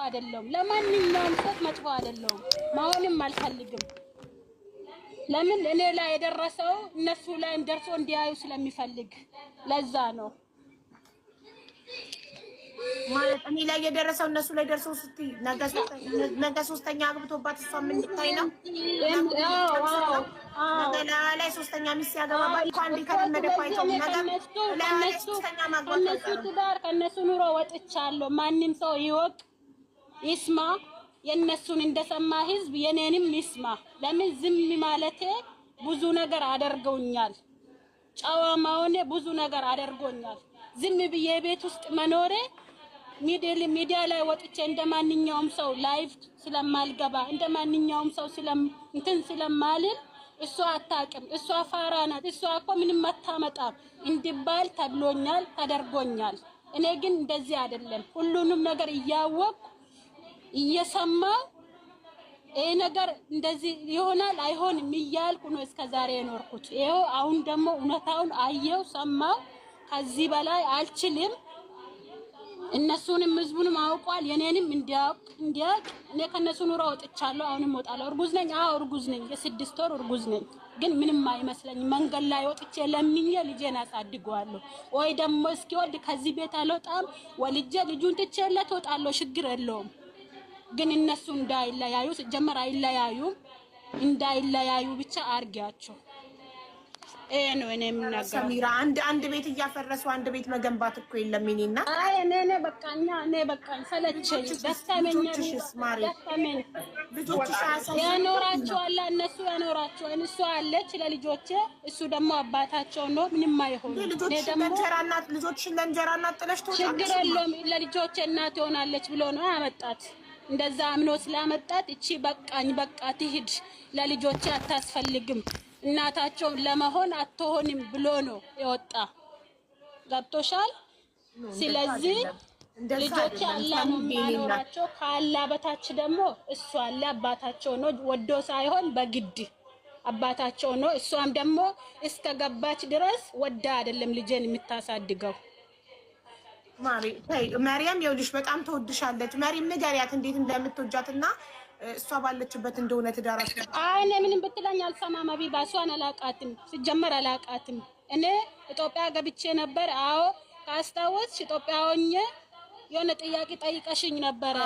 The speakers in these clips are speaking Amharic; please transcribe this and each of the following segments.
አይደለም ለማንኛውም ሰው መጥፎ አይደለም ማውንም አልፈልግም ለምን እኔ ላይ የደረሰው እነሱ ላይም ደርሶ እንዲያዩ ስለሚፈልግ ለዛ ነው ማለት እኔ ላይ የደረሰው እነሱ ላይ ደርሶ ስቲ ነገ ሶስተኛ አግብቶባት እሷ ምን ልታይ ነው ነገ ላይ ሶስተኛ ሚስት ያገባባ እንኳን ከለመደባይቶ ነገ ሶስተኛ ማግባት ትዳር ከነሱ ኑሮ ወጥቻለሁ ማንንም ሰው ይወቅ ይስማ የነሱን እንደሰማ ህዝብ የኔንም ይስማ ለምን ዝም ማለቴ ብዙ ነገር አደርገውኛል ጫዋማውኔ ብዙ ነገር አደርጎኛል ዝም ብዬ ቤት ውስጥ መኖሬ ሚዲያ ላይ ወጥቼ እንደማንኛውም ሰው ላይቭ ስለማልገባ እንደማንኛውም ሰው ስለማልል እሷ አታውቅም እሷ ፋራ ናት እሷ እኮ ምንም አታመጣም እንዲባል ተብሎኛል ተደርጎኛል እኔ ግን እንደዚህ አይደለም ሁሉንም ነገር እያወቅኩ እየሰማው ይሄ ነገር እንደዚህ ይሆናል አይሆንም እያልኩ ነው እስከዛሬ የኖርኩት ይሄው አሁን ደግሞ እውነታውን አየው ሰማው ከዚህ በላይ አልችልም እነሱንም ህዝቡንም አውቋል የኔንም እንዲያውቅ እኔ ከነሱ ኑሮ ወጥቻለሁ አሁንም ወጣለሁ እርጉዝ ነኝ እርጉዝ ነኝ የ6 ወር እርጉዝ ነኝ ግን ምንም አይመስለኝ መንገድ ላይ ወጥቼ ለምኜ ልጄን አሳድገዋለሁ ወይ ደግሞ እስኪወድ ከዚህ ቤት አልወጣም ወልጄ ልጁን ትቼለት ወጣለሁ ችግር የለውም ግን እነሱ እንዳይለያዩ ጀመር እንዳይለያዩ ብቻ አርጋቸው ነው እኔ የምናገረው ሰሚራ አንድ ቤት እያፈረሱ አንድ ቤት መገንባት እኮ የለም እኔና እኔ በቃኝ ሰለቸኝ ደስተመኝ ልጆችሽ ያኖራቸዋል እነሱ ያኖራቸዋል እሱ አለች ለልጆቼ እሱ ደግሞ አባታቸው ነው ምንም አይሆን እኔ ደግሞ ልጆችሽን ለእንጀራ እናት ጥለሽ ትወጣለሽ ችግር የለውም ለልጆቼ እናት ሆናለች ብሎ ነው ያመጣት እንደዛ አምኖ ስላመጣት እቺ በቃኝ በቃ ትሂድ ለልጆቼ አታስፈልግም እናታቸው ለመሆን አትሆንም ብሎ ነው የወጣ ገብቶሻል ስለዚህ ልጆች አላህ ነው የሚያኖራቸው ካላ በታች ደግሞ እሱ አለ አባታቸው ነው ወዶ ሳይሆን በግድ አባታቸው ነው እሷም ደግሞ እስከገባች ድረስ ወዳ አይደለም ልጄን የምታሳድገው ማርያም ይኸውልሽ በጣም ተወድሻለች ማርያም ንገሪያት እንዴት እንደምትወጃትና እሷ ባለችበት እንደሆነ ትዳራሽ እኔ ምንም ብትለኝ አልሰማም አቢባ እሷን አላቃትም ሲጀመር አላቃትም እኔ ኢትዮጵያ ገብቼ ነበር ካስታወስሽ ኢትዮጵያ ሆኜ የሆነ ጥያቄ ጠይቀሽኝ ነበር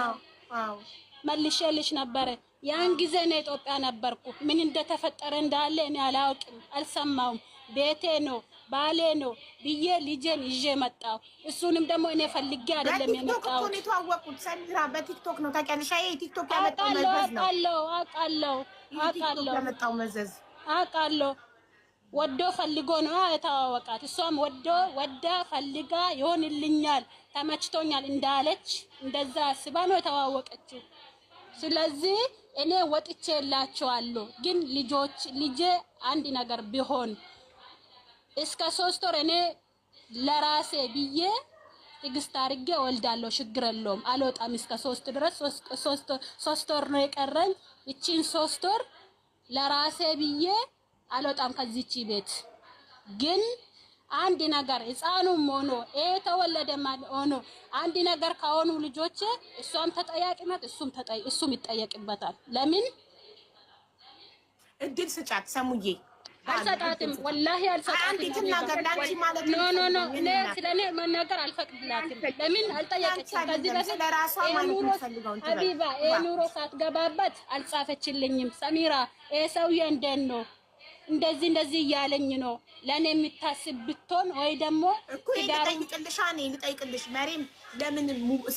መልሼልሽ ነበር ያን ጊዜ ነው ኢትዮጵያ ነበርኩ ምን እንደተፈጠረ እንዳለ እኔ አላውቅም አልሰማውም ቤቴ ነው ባሌ ነው ብዬ ልጄን ይዤ መጣው እሱንም ደግሞ እኔ ፈልጌ አይደለም የመጣው እኮ ነው ተዋወቁት ሰሚራ በቲክቶክ ነው ታውቂያለሽ አይ ቲክቶክ ያመጣው መዘዝ ነው አውቃለሁ ያመጣው መዘዝ አውቃለሁ ወዶ ፈልጎ ነው የተዋወቃት እሷም ወዳ ፈልጋ ይሆንልኛል ተመችቶኛል እንዳለች እንደዛ አስባ ነው የተዋወቀችው ስለዚህ እኔ ወጥቼላቸዋለሁ ግን ልጄ አንድ ነገር ቢሆን እስከ 3 ወር እኔ ለራሴ ብዬ ትግስት አድርጌ ወልዳለሁ ችግር የለውም አልወጣም እስከ 3 ድረስ 3 ወር ነው የቀረኝ እቺን 3 ወር ለራሴ ብዬ አልወጣም ከዚህች ቤት ግን አንድ ነገር ህፃኑም ሆኖ ተወለደ ማለት ሆኖ አንድ ነገር ካሆኑ ልጆች እሷም ተጠያቂነት እሱም ይጠየቅበታል ለምን እድል ስጫት ሰሙዬ አልሰጣትም ወላሂ አልሰጣትም ኖ እኔ ስለኔ መናገር አልፈቅድላትም ለምን አልጠየቀችም ከዚህ በፊት ለራሷ ማለት የምትፈልገው ሀቢባ ኑሮ ሳትገባበት አልጻፈችልኝም ሰሚራ ሰውዬ እንደት ነው እንደዚህ እያለኝ ነው ለኔ የምታስብ ብትሆን ወይ ደግሞ ልጠይቅልሽ መሪም ለምን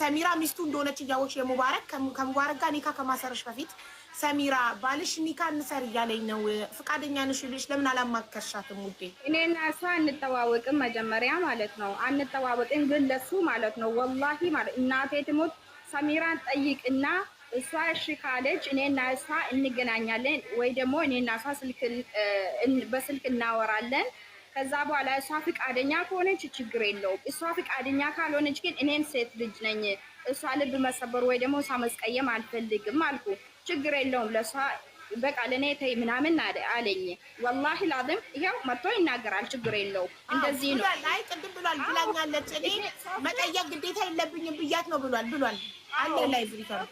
ሰሚራ ሚስቱ እንደሆነች እያወቅሽ የሙባረክ ከሙባረክ ጋር ኒካ ከማሰርሽ በፊት ሰሚራ ባልሽ ኒካ እንሰር እያለኝ ነው ፍቃደኛ ነሽ ልሽ ለምን አላማከርሻትም ውዴ እኔና እሷ አንተዋወቅም መጀመሪያ ማለት ነው አንተዋወቅም ግን ለሱ ማለት ነው ወላሂ ማለት እናቴ ትሞት ሰሚራን ጠይቅና እሷ እሺ ካለች እኔና እሷ እንገናኛለን ወይ ደግሞ እኔና እሷ በስልክ እናወራለን ከዛ በኋላ እሷ ፍቃደኛ ከሆነች ችግር የለውም እሷ ፍቃደኛ ካልሆነች ግን እኔም ሴት ልጅ ነኝ እሷ ልብ መሰበር ወይ ደግሞ እሷ መስቀየም አልፈልግም አልኩ ችግር የለውም ለሷ በቃ ለኔ ተይ ምናምን አለኝ። ወላሂ ላዝም ይሄው መጥቶ ይናገራል። ችግር የለውም እንደዚህ ነው። አይ ቅድም ብሏል ብላኛለች። እኔ መጠየቅ ግዴታ የለብኝም ብያት ነው ብሏል። አለ ላይ ብሪካርዱ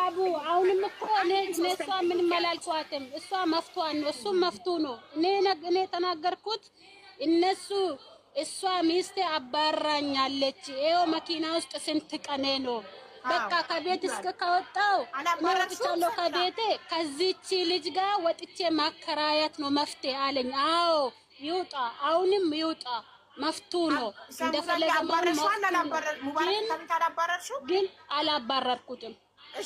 አቡ አሁንም እኮ እኔ እሷ ምንም አላልኳትም። እሷ መፍቷን ነው እሱ መፍቱ ነው። እኔ ተናገርኩት እነሱ እሷ ሚስቴ አባራኛለች። ይሄው መኪና ውስጥ ስንት ቀኔ ነው በቃ ከቤት እስከ ከወጣው ወጥቻለሁ ከቤቴ ከዚህች ልጅ ጋር ወጥቼ ማከራየት ነው መፍትሄ አለኝ። አዎ ይውጣ፣ አሁንም ይውጣ፣ መፍቱ ነው እንደፈለገ ግን አላባረርኩትም።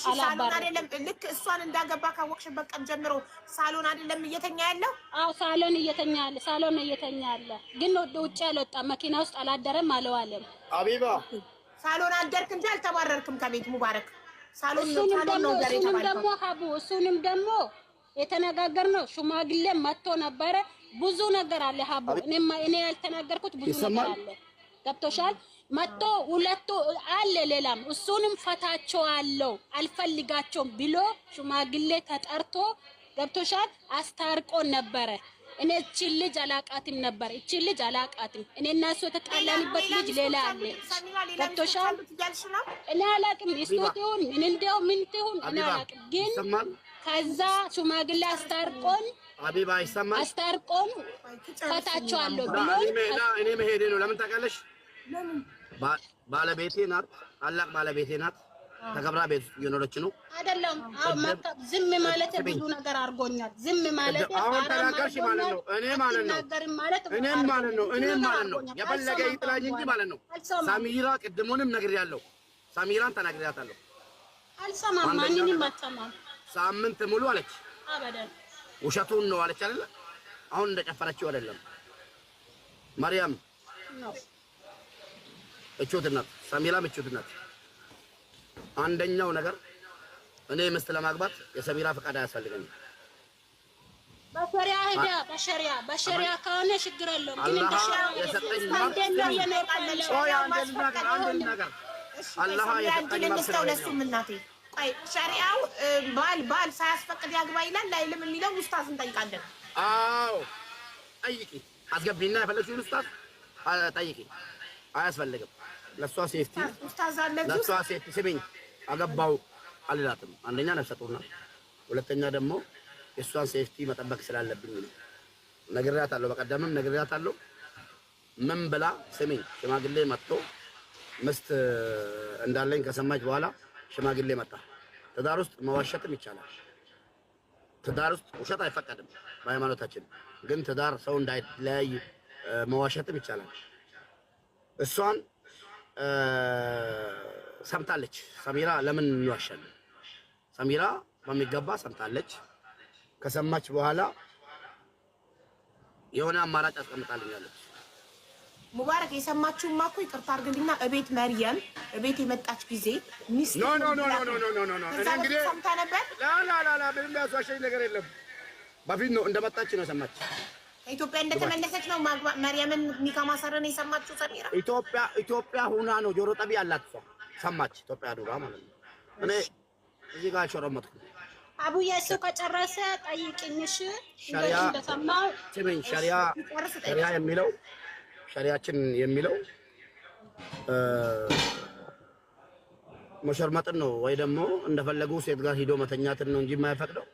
ሳሎን አይደለም ልክ እሷን እንዳገባ ካወቅሽበት ቀን ጀምሮ ሳሎን አይደለም እየተኛ ያለው? አዎ ሳሎን እየተኛ ያለ ሳሎን እየተኛ ያለ ግን ውጭ አልወጣም፣ መኪና ውስጥ አላደረም አለዋለም። አቢባ ሳሎን አደርክ እንጂ አልተባረርክም ከቤት ሙባረክ። እሱንም ደግሞ የተነጋገርነው ሽማግሌ መጥቶ ነበረ። ብዙ ነገር አለ ሀቡ፣ እኔ ያልተናገርኩት ብዙ ነገር አለ። ገብቶሻል? መጥቶ ሁለቱ አለ ሌላም እሱንም ፈታቸዋለሁ አልፈልጋቸውም ብሎ ሽማግሌ ተጠርቶ ገብቶሻል? አስታርቆን ነበረ። እኔ እቺ ልጅ አላቃትም ነበር። እቺ ልጅ አላቃትም። እኔ እና እሱ የተጣላንበት ልጅ ሌላ አለ። ገብቶሻል? እኔ አላቅም እስቶቲውን ምን እንደው ምን ትሁን እኔ አላቅም። ግን ከዛ ሽማግሌ አስታርቆን አቢባ ይሰማል። አስታርቆን ፈታቸዋለሁ ብሎ እኔ መሄዴ ነው። ለምን ታውቃለሽ? ባለቤቴ ናት፣ ታላቅ ባለቤቴ ናት። ተከብራ ቤት እየኖረች ነው አይደለም? አዎ ዝም ማለት ብዙ ነገር አድርጎኛል። ዝም ማለት አሁን ተናገርሽ ማለት ነው። እኔም ማለት ነው የፈለገ ይጥላኝ እንጂ ማለት ነው። ሳሚራ ቅድሙንም ነግሬያለሁ። ሳሚራን ተናግሬያታለሁ። አልሰማም፣ ማንንም አልሰማም። ሳምንት ሙሉ አለች። አበደን ውሸቱን ነው አለች አይደል? አሁን እንደጨፈረችው አይደለም። ማርያም እቾት ናት፣ ሳሚራም እቾት ናት። አንደኛው ነገር እኔ ምስት ለማግባት የሰሚራ ፈቃድ አያስፈልገኝም። በሸሪያ ሄዳ በሸሪያ ከሆነ ችግር የለውም። ግን አላህ የሰጠኝ ሸሪያው ባል ሳያስፈቅድ ያግባ ይላል ላይልም የሚለው ኡስታዝ እንጠይቃለን። አዎ ጠይቂ፣ አስገቢና የፈለግሽውን ኡስታዝ ጠይቂ። አያስፈልግም። ለሷ ሴፍቲ ኡስታዝ አለ። ለሷ ሴፍቲ ስሚኝ፣ አገባው አልላትም። አንደኛ ነፍሰ ጡር ናት፣ ሁለተኛ ደግሞ የሷን ሴፍቲ መጠበቅ ስላለብኝ ነው። ነግሬያታለሁ፣ በቀደምም ነግሬያታለሁ። ምን ብላ ስሚኝ፣ ሽማግሌ መጥቶ ምስት እንዳለኝ ከሰማች በኋላ ሽማግሌ መጣ። ትዳር ውስጥ መዋሸትም ይቻላል። ትዳር ውስጥ ውሸት አይፈቀድም በሃይማኖታችን፣ ግን ትዳር ሰው እንዳይለያይ መዋሸትም ይቻላል። እሷን ሰምታለች። ሰሚራ ለምን እንዋሻለን? ሰሚራ በሚገባ ሰምታለች። ከሰማች በኋላ የሆነ አማራጭ አስቀምጣልኛለች። ሙባረክ የሰማችሁማ እኮ ይቅርታ አድርግልኝና እቤት መርየም እቤት የመጣች ጊዜ ሚስት ኖ እኔ እንግዲህ ሰምታ ነበር። ላ ምንም ያስዋሸኝ ነገር የለም። በፊት ነው እንደመጣች ነው ሰማች። ኢትዮጵያ እንደተመለሰች ነው መርየምን ኒካ ማሰረን የሰማችው ሰሚራ። ኢትዮጵያ ሁና ነው ጆሮ ጠቢ ያላት ሰው ሰማች። ኢትዮጵያ ዱራ ማለት ነው። እኔ እዚህ ጋር ሾረመጥኩ። አቡዬ እሱ ከጨረሰ ጠይቅኝሽ ሸሪያ እንደሰማው ስሚኝ፣ ሸሪያ የሚለው ሸሪያችን የሚለው መሸርመጥን ነው ወይ ደግሞ እንደፈለጉ ሴት ጋር ሂዶ መተኛትን ነው እንጂ የማይፈቅደው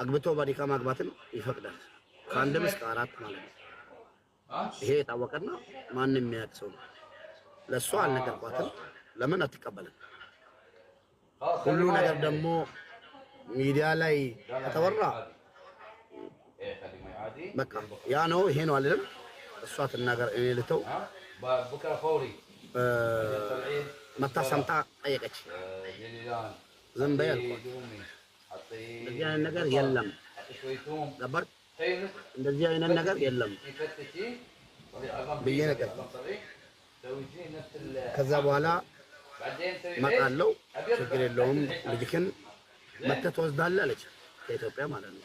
አግብቶ በኒካ ማግባትን ይፈቅዳል። ከአንድም እስከ አራት ማለት ነው። ይሄ የታወቀና ማንም የሚያውቅ ሰው ነው። ለእሷ አልነገርኳትም። ለምን አትቀበልም? ሁሉ ነገር ደግሞ ሚዲያ ላይ ከተወራ በቃ ያ ነው ይሄ ነው አይደለም። እሷ ትናገር፣ እኔ ልተው። መታ ሰምታ ጠየቀች። ዝም በይ አልኳት። እንደዚህ አይነት ነገር የለም ነበር፣ እንደዚህ አይነት ነገር የለም ብዬ ነገር። ከዛ በኋላ እመጣለሁ፣ ችግር የለውም፣ ልጅክን መተህ ትወስዳለህ አለች። ከኢትዮጵያ ማለት ነው።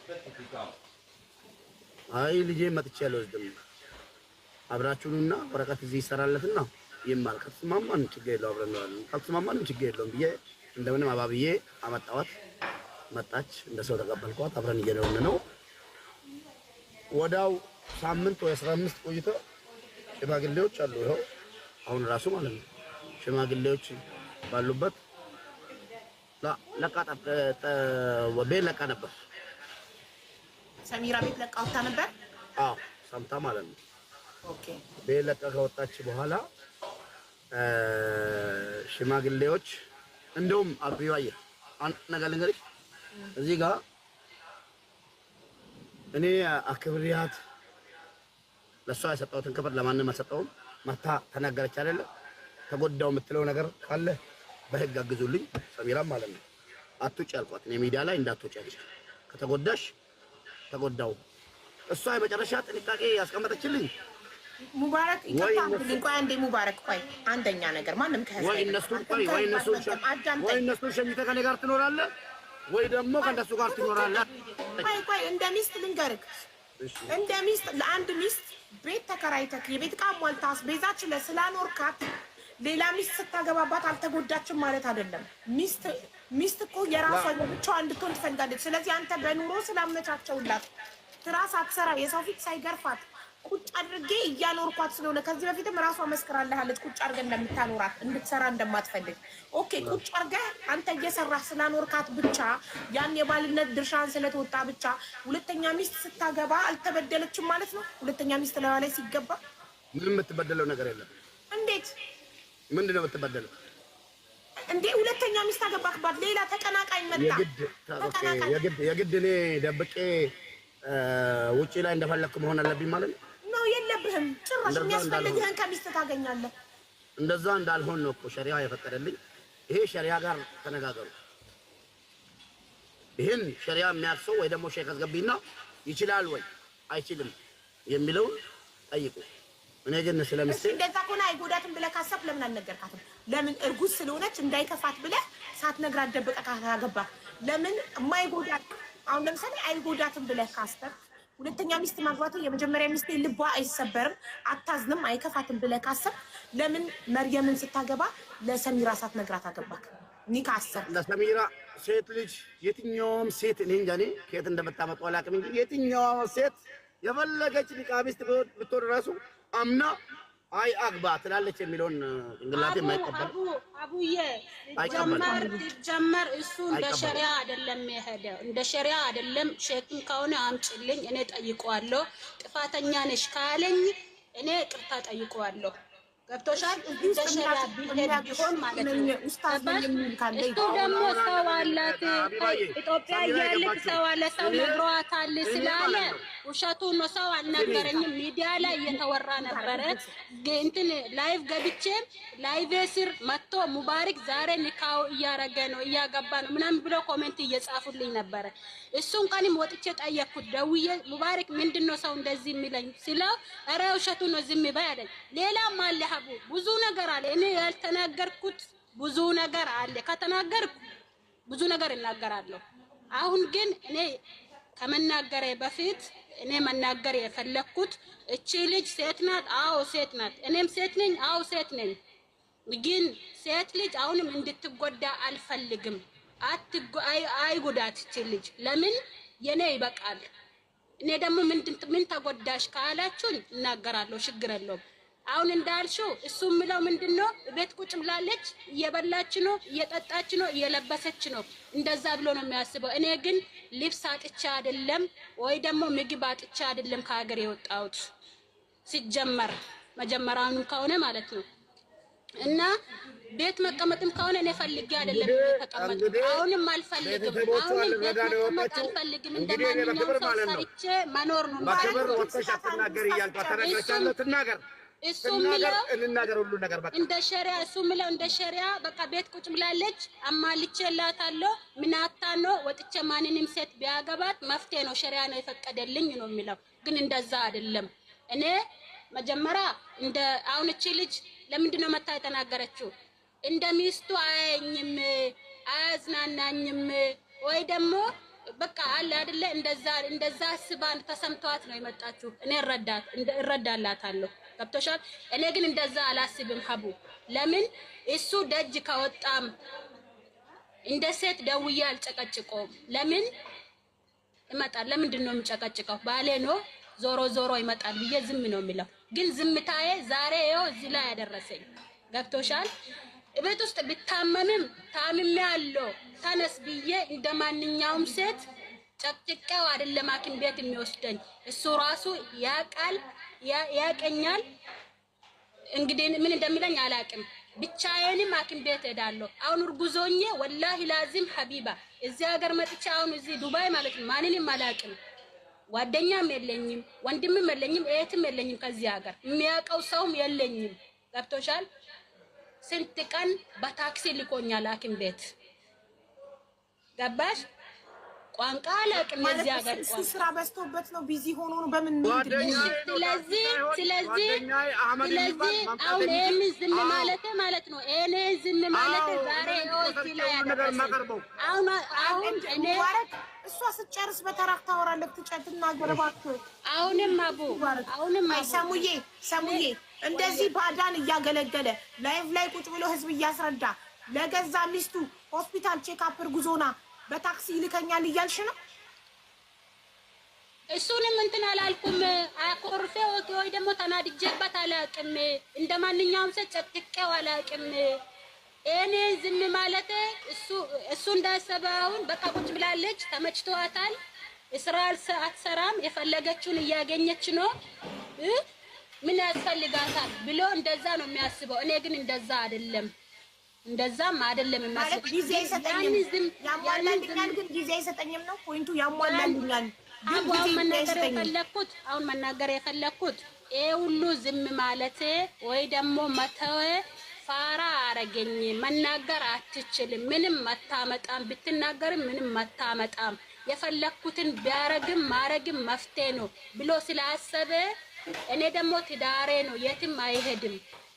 አይ ልጄ መጥቼ አልወስድም፣ አብራችሁና ወረቀት እዚህ ይሰራለትና ይማል፣ ከተስማማን ችግር የለውም አብረን ነው፣ ካልተስማማንም ችግር የለውም ብዬ እንደምንም አባብዬ አመጣኋት። መጣች። እንደ ሰው ተቀበልኳት። አብረን እየኖርን ነው። ወዳው ሳምንት ወይ 15 ቆይቶ ሽማግሌዎች አሉ። ይኸው አሁን ራሱ ማለት ነው ሽማግሌዎች ባሉበት ቤት ለቃ ነበር። ሰሚራ ቤት ለቃ ወጣ ነበር። አዎ ሰምታ ማለት ነው። ኦኬ ቤት ለቃ ከወጣች በኋላ ሽማግሌዎች እንደውም አብዩአየ አንተ ነገር ልንገርሽ እዚህ ጋር እኔ አክብሪያት ለሷ የሰጠሁትን ክብር ለማንም አልሰጠሁም። መታ ተናገረች አይደለ? ተጎዳው የምትለው ነገር ካለ በህግ አግዙልኝ። ሰሚራም ማለት ነው አትውጪ አልኳት። እኔ ሚዲያ ላይ እንዳትውጪ አለች። ከተጎዳሽ ተጎዳው። እሷ የመጨረሻ ጥንቃቄ ያስቀመጠችልኝ ሙባረክ ይቀጣልኝ። ቆይ አንዴ ሙባረክ፣ ቆይ አንደኛ ነገር ማንም ከህዝብ ወይ እነሱ ሸኝተህ ከእኔ ጋር ትኖራለህ ወይ ደግሞ ከእነሱ ጋር ትኖራለህ። ቆይ እንደ ሚስት ልንገርህ፣ እንደ ሚስት ለአንድ ሚስት ቤት ተከራይተህ የቤት ዕቃ ሟልታ አስቤዛች ስላኖርካት ሌላ ሚስት ስታገባባት አልተጎዳችም ማለት አይደለም። ሚስት እኮ የራሷ ብቻዋ እንድትሆን ትፈልጋለች። ስለዚህ አንተ በኑሮ ስላመቻቸውላት ትራስ አትሰራ የሰው ፊት ሳይገርፋት ቁጭ አድርጌ እያኖርኳት ስለሆነ ከዚህ በፊትም ራሷ መስክራለች። ቁጭ አድርገህ እንደምታኖራት እንድትሰራ እንደማትፈልግ። ኦኬ ቁጭ አድርገህ አንተ እየሰራህ ስላኖርካት ብቻ ያን የባልነት ድርሻን ስለተወጣ ብቻ ሁለተኛ ሚስት ስታገባ አልተበደለችም ማለት ነው። ሁለተኛ ሚስት ላይ ሲገባ ምንም የምትበደለው ነገር የለም። እንዴት? ምንድነው የምትበደለው እንዴ? ሁለተኛ ሚስት አገባክባት ሌላ ተቀናቃኝ መጣ። የግድ እኔ ደብቄ ውጪ ላይ እንደፈለኩ መሆን አለብኝ ማለት ነው? ነው የለብህም። ጭራሽ የሚያስፈልግህን ከሚስት ታገኛለህ። እንደዛ እንዳልሆን ነው እኮ ሸሪዓ የፈቀደልኝ። ይሄ ሸሪዓ ጋር ተነጋገሩ። ይሄን ሸሪዓ የሚያርሰው ወይ ደግሞ ሼክ አስገቢና ይችላል ወይ አይችልም የሚለው ጠይቁ። እኔ ግን ስለምስቴ እንደዛ ከሆነ አይጎዳትም ብለህ ካሰብክ ለምን አልነገርካትም? ለምን እርጉዝ ስለሆነች እንዳይከፋት ብለህ ሳትነግራት ደብቀህ ካገባህ ለምን የማይጎዳት አሁን ለምሳሌ አይጎዳትም ብለህ ካሰብክ ሁለተኛ ሚስት ማግባቱ የመጀመሪያ ሚስት ልቧ አይሰበርም አታዝንም አይከፋትም ብለህ ካሰብክ ለምን መርየምን ስታገባ ለሰሚራ ሳትነግራት አገባክ? ኒካ አሰብክ። ለሰሚራ ሴት ልጅ የትኛውም ሴት እኔ እንጃ እኔ ከየት እንደምታመጡ አላውቅም እንጂ የትኛውም ሴት የፈለገች ኒቃቢስት ብትወድ ራሱ አምና አይ አግባ ትላለች የሚለውን እንግላቴ የማይቀበል አቡዬ ጀመር እሱ እንደ ሸሪዓ አይደለም የሄደው፣ እንደ ሸሪዓ አይደለም። ሼክም ከሆነ አምጪልኝ እኔ ጠይቀዋለሁ። ጥፋተኛ ነሽ ካለኝ እኔ ቅርታ ጠይቀዋለሁ። ገብቶሻል? እንደ ሸሪዓ ቢሆን ማለት ነው። እሱ ደግሞ ሰው አላት ኢትዮጵያ እያለች ሰው አለ ሰው ነግሯታል ስላለ ውሸቱ ነው። ሰው አልነገረኝም። ሚዲያ ላይ እየተወራ ነበረ። እንትን ላይቭ ገብቼ ላይቭ ስር መጥቶ ሙባረክ ዛሬ ኒካው እያረገ ነው እያገባ ነው ምናምን ብሎ ኮሜንት እየጻፉልኝ ነበረ። እሱን ቀንም ወጥቼ ጠየቅኩት ደውዬ ሙባረክ ምንድነው ሰው እንደዚህ የሚለኝ ሲለው ኧረ ውሸቱ ነው ዝም በይ አለኝ። ሌላም አለ ሀቡ ብዙ ነገር አለ። እኔ ያልተናገርኩት ብዙ ነገር አለ። ከተናገርኩ ብዙ ነገር እናገራለሁ። አሁን ግን እኔ ከመናገሬ በፊት እኔ መናገር የፈለኩት እቺ ልጅ ሴት ናት። አዎ ሴት ናት። እኔም ሴት ነኝ። አዎ ሴት ነኝ። ግን ሴት ልጅ አሁንም እንድትጎዳ አልፈልግም። አይጎዳት እቺ ልጅ ለምን የኔ ይበቃል። እኔ ደግሞ ምን ተጎዳሽ ካላችሁኝ እናገራለሁ። ችግር የለውም። አሁን እንዳልሽው እሱ ምለው ምንድነው ቤት ቁጭ ብላለች፣ እየበላች ነው፣ እየጠጣች ነው፣ እየለበሰች ነው። እንደዛ ብሎ ነው የሚያስበው። እኔ ግን ልብስ አጥቻ አይደለም ወይ ደግሞ ምግብ አጥቻ አይደለም ከሀገር የወጣሁት ሲጀመር መጀመሪያውኑ ከሆነ ማለት ነው። እና ቤት መቀመጥም ከሆነ እኔ ፈልጌ አይደለም ተቀመጥኩት። አሁንም አልፈልግም። አሁንም ቤት መቀመጥ አልፈልግም። እንደማንኛውም ሰው ሰርቼ መኖር ነው ማለት እሱ ምለው እንናገር ሁሉ ነገር በቃ እንደ ሸሪዓ እሱ ምለው እንደ ሸሪዓ በቃ ቤት ቁጭ ብላለች። አማልቼላታለሁ ምናታ ነው ወጥቼ ማንንም ሴት ቢያገባት መፍትሄ ነው ሸሪዓ ነው የፈቀደልኝ ነው የሚለው። ግን እንደዛ አይደለም። እኔ መጀመሪያ እንደ አሁን እቺ ልጅ ለምንድን ነው መታ የተናገረችው? እንደ ሚስቱ አያኝም አያዝናናኝም ወይ ደግሞ በቃ አለ አይደለ እንደዛ አስባን ተሰምቷት ነው የመጣችው። እኔ እረዳላታለሁ። ገብቶሻል? እኔ ግን እንደዛ አላስብም ሀቡ። ለምን እሱ ደጅ ከወጣም እንደ ሴት ደውዬ አልጨቀጭቀውም። ለምን ይመጣል? ለምንድን ነው የምጨቀጭቀው? ባሌ ነው ዞሮ ዞሮ ይመጣል ብዬ ዝም ነው የሚለው። ግን ዝምታዬ ዛሬ ይኸው እዚህ ላይ ያደረሰኝ ገብቶሻል? እቤት ውስጥ ብታመምም ታምሜ ያለው ተነስ ብዬ እንደማንኛውም ሴት ጨቅጭቄው አይደለም ሐኪም ቤት የሚወስደኝ። እሱ ራሱ ያቃል ያቀኛል። እንግዲህ ምን እንደሚለኝ አላቅም። ብቻዬንም ሐኪም ቤት ሄዳለሁ። አሁን እርጉዞኜ ወላሂ ላዚም ሐቢባ እዚህ ሀገር መጥቼ አሁን እዚህ ዱባይ ማለት ነው ማንንም አላቅም። ጓደኛም የለኝም፣ ወንድምም የለኝም፣ እህትም የለኝም። ከዚህ ሀገር የሚያውቀው ሰውም የለኝም። ገብቶሻል? ስንት ቀን በታክሲ ልኮኛል ሐኪም ቤት ገባሽ? ቋንቋ አላውቅም። የዚህ ሀገር ቋንቋ ስራ በዝቶበት ነው፣ ቢዚ ሆኖ ነው። በምን ስለዚህ አሁን ይሄን ዝም ማለት ነው። እኔ ዝም ማለት ዛሬ እዚህ ላይ ያደረሰኝ አሁን እኔ እሷ ስጨርስ በተራክ ታወራለህ። ትጨትና ገረባክ አሁንም ሰሙዬ እንደዚህ ባዳን እያገለገለ ላይቭ ላይ ቁጭ ብሎ ህዝብ እያስረዳ ለገዛ ሚስቱ ሆስፒታል ቼክአፕ እርጉዞና በታክሲ ይልከኛል እያልሽ ነው? እሱንም እንትን አላልኩም። አቆርፌ ወይ ደግሞ ተናድጄበት አላውቅም። እንደማንኛውም ሰው ጨቅቄው አላውቅም። እኔ ዝም ማለት እሱ እንዳሰበውን በቃ ቁጭ ብላለች፣ ተመችቷታል፣ ስራ አትሰራም፣ የፈለገችውን እያገኘች ነው፣ ምን ያስፈልጋታል ብሎ እንደዛ ነው የሚያስበው። እኔ ግን እንደዛ አይደለም። እንደዛም አይደለም ማለት ጊዜ አይሰጠኝም። ያሟላልኛል ግን ጊዜ አይሰጠኝም ነው ፖይንቱ። ያሟላልኛል አሁን መናገር የፈለኩት ይሄ ሁሉ ዝም ማለት ወይ ደግሞ መተው ፋራ አረገኝ። መናገር አትችልም፣ ምንም መታመጣም፣ ብትናገርም ምንም መታመጣም፣ የፈለኩትን ቢያረግም ማረግም መፍትሄ ነው ብሎ ስላሰበ እኔ ደግሞ ትዳሬ ነው የትም አይሄድም፣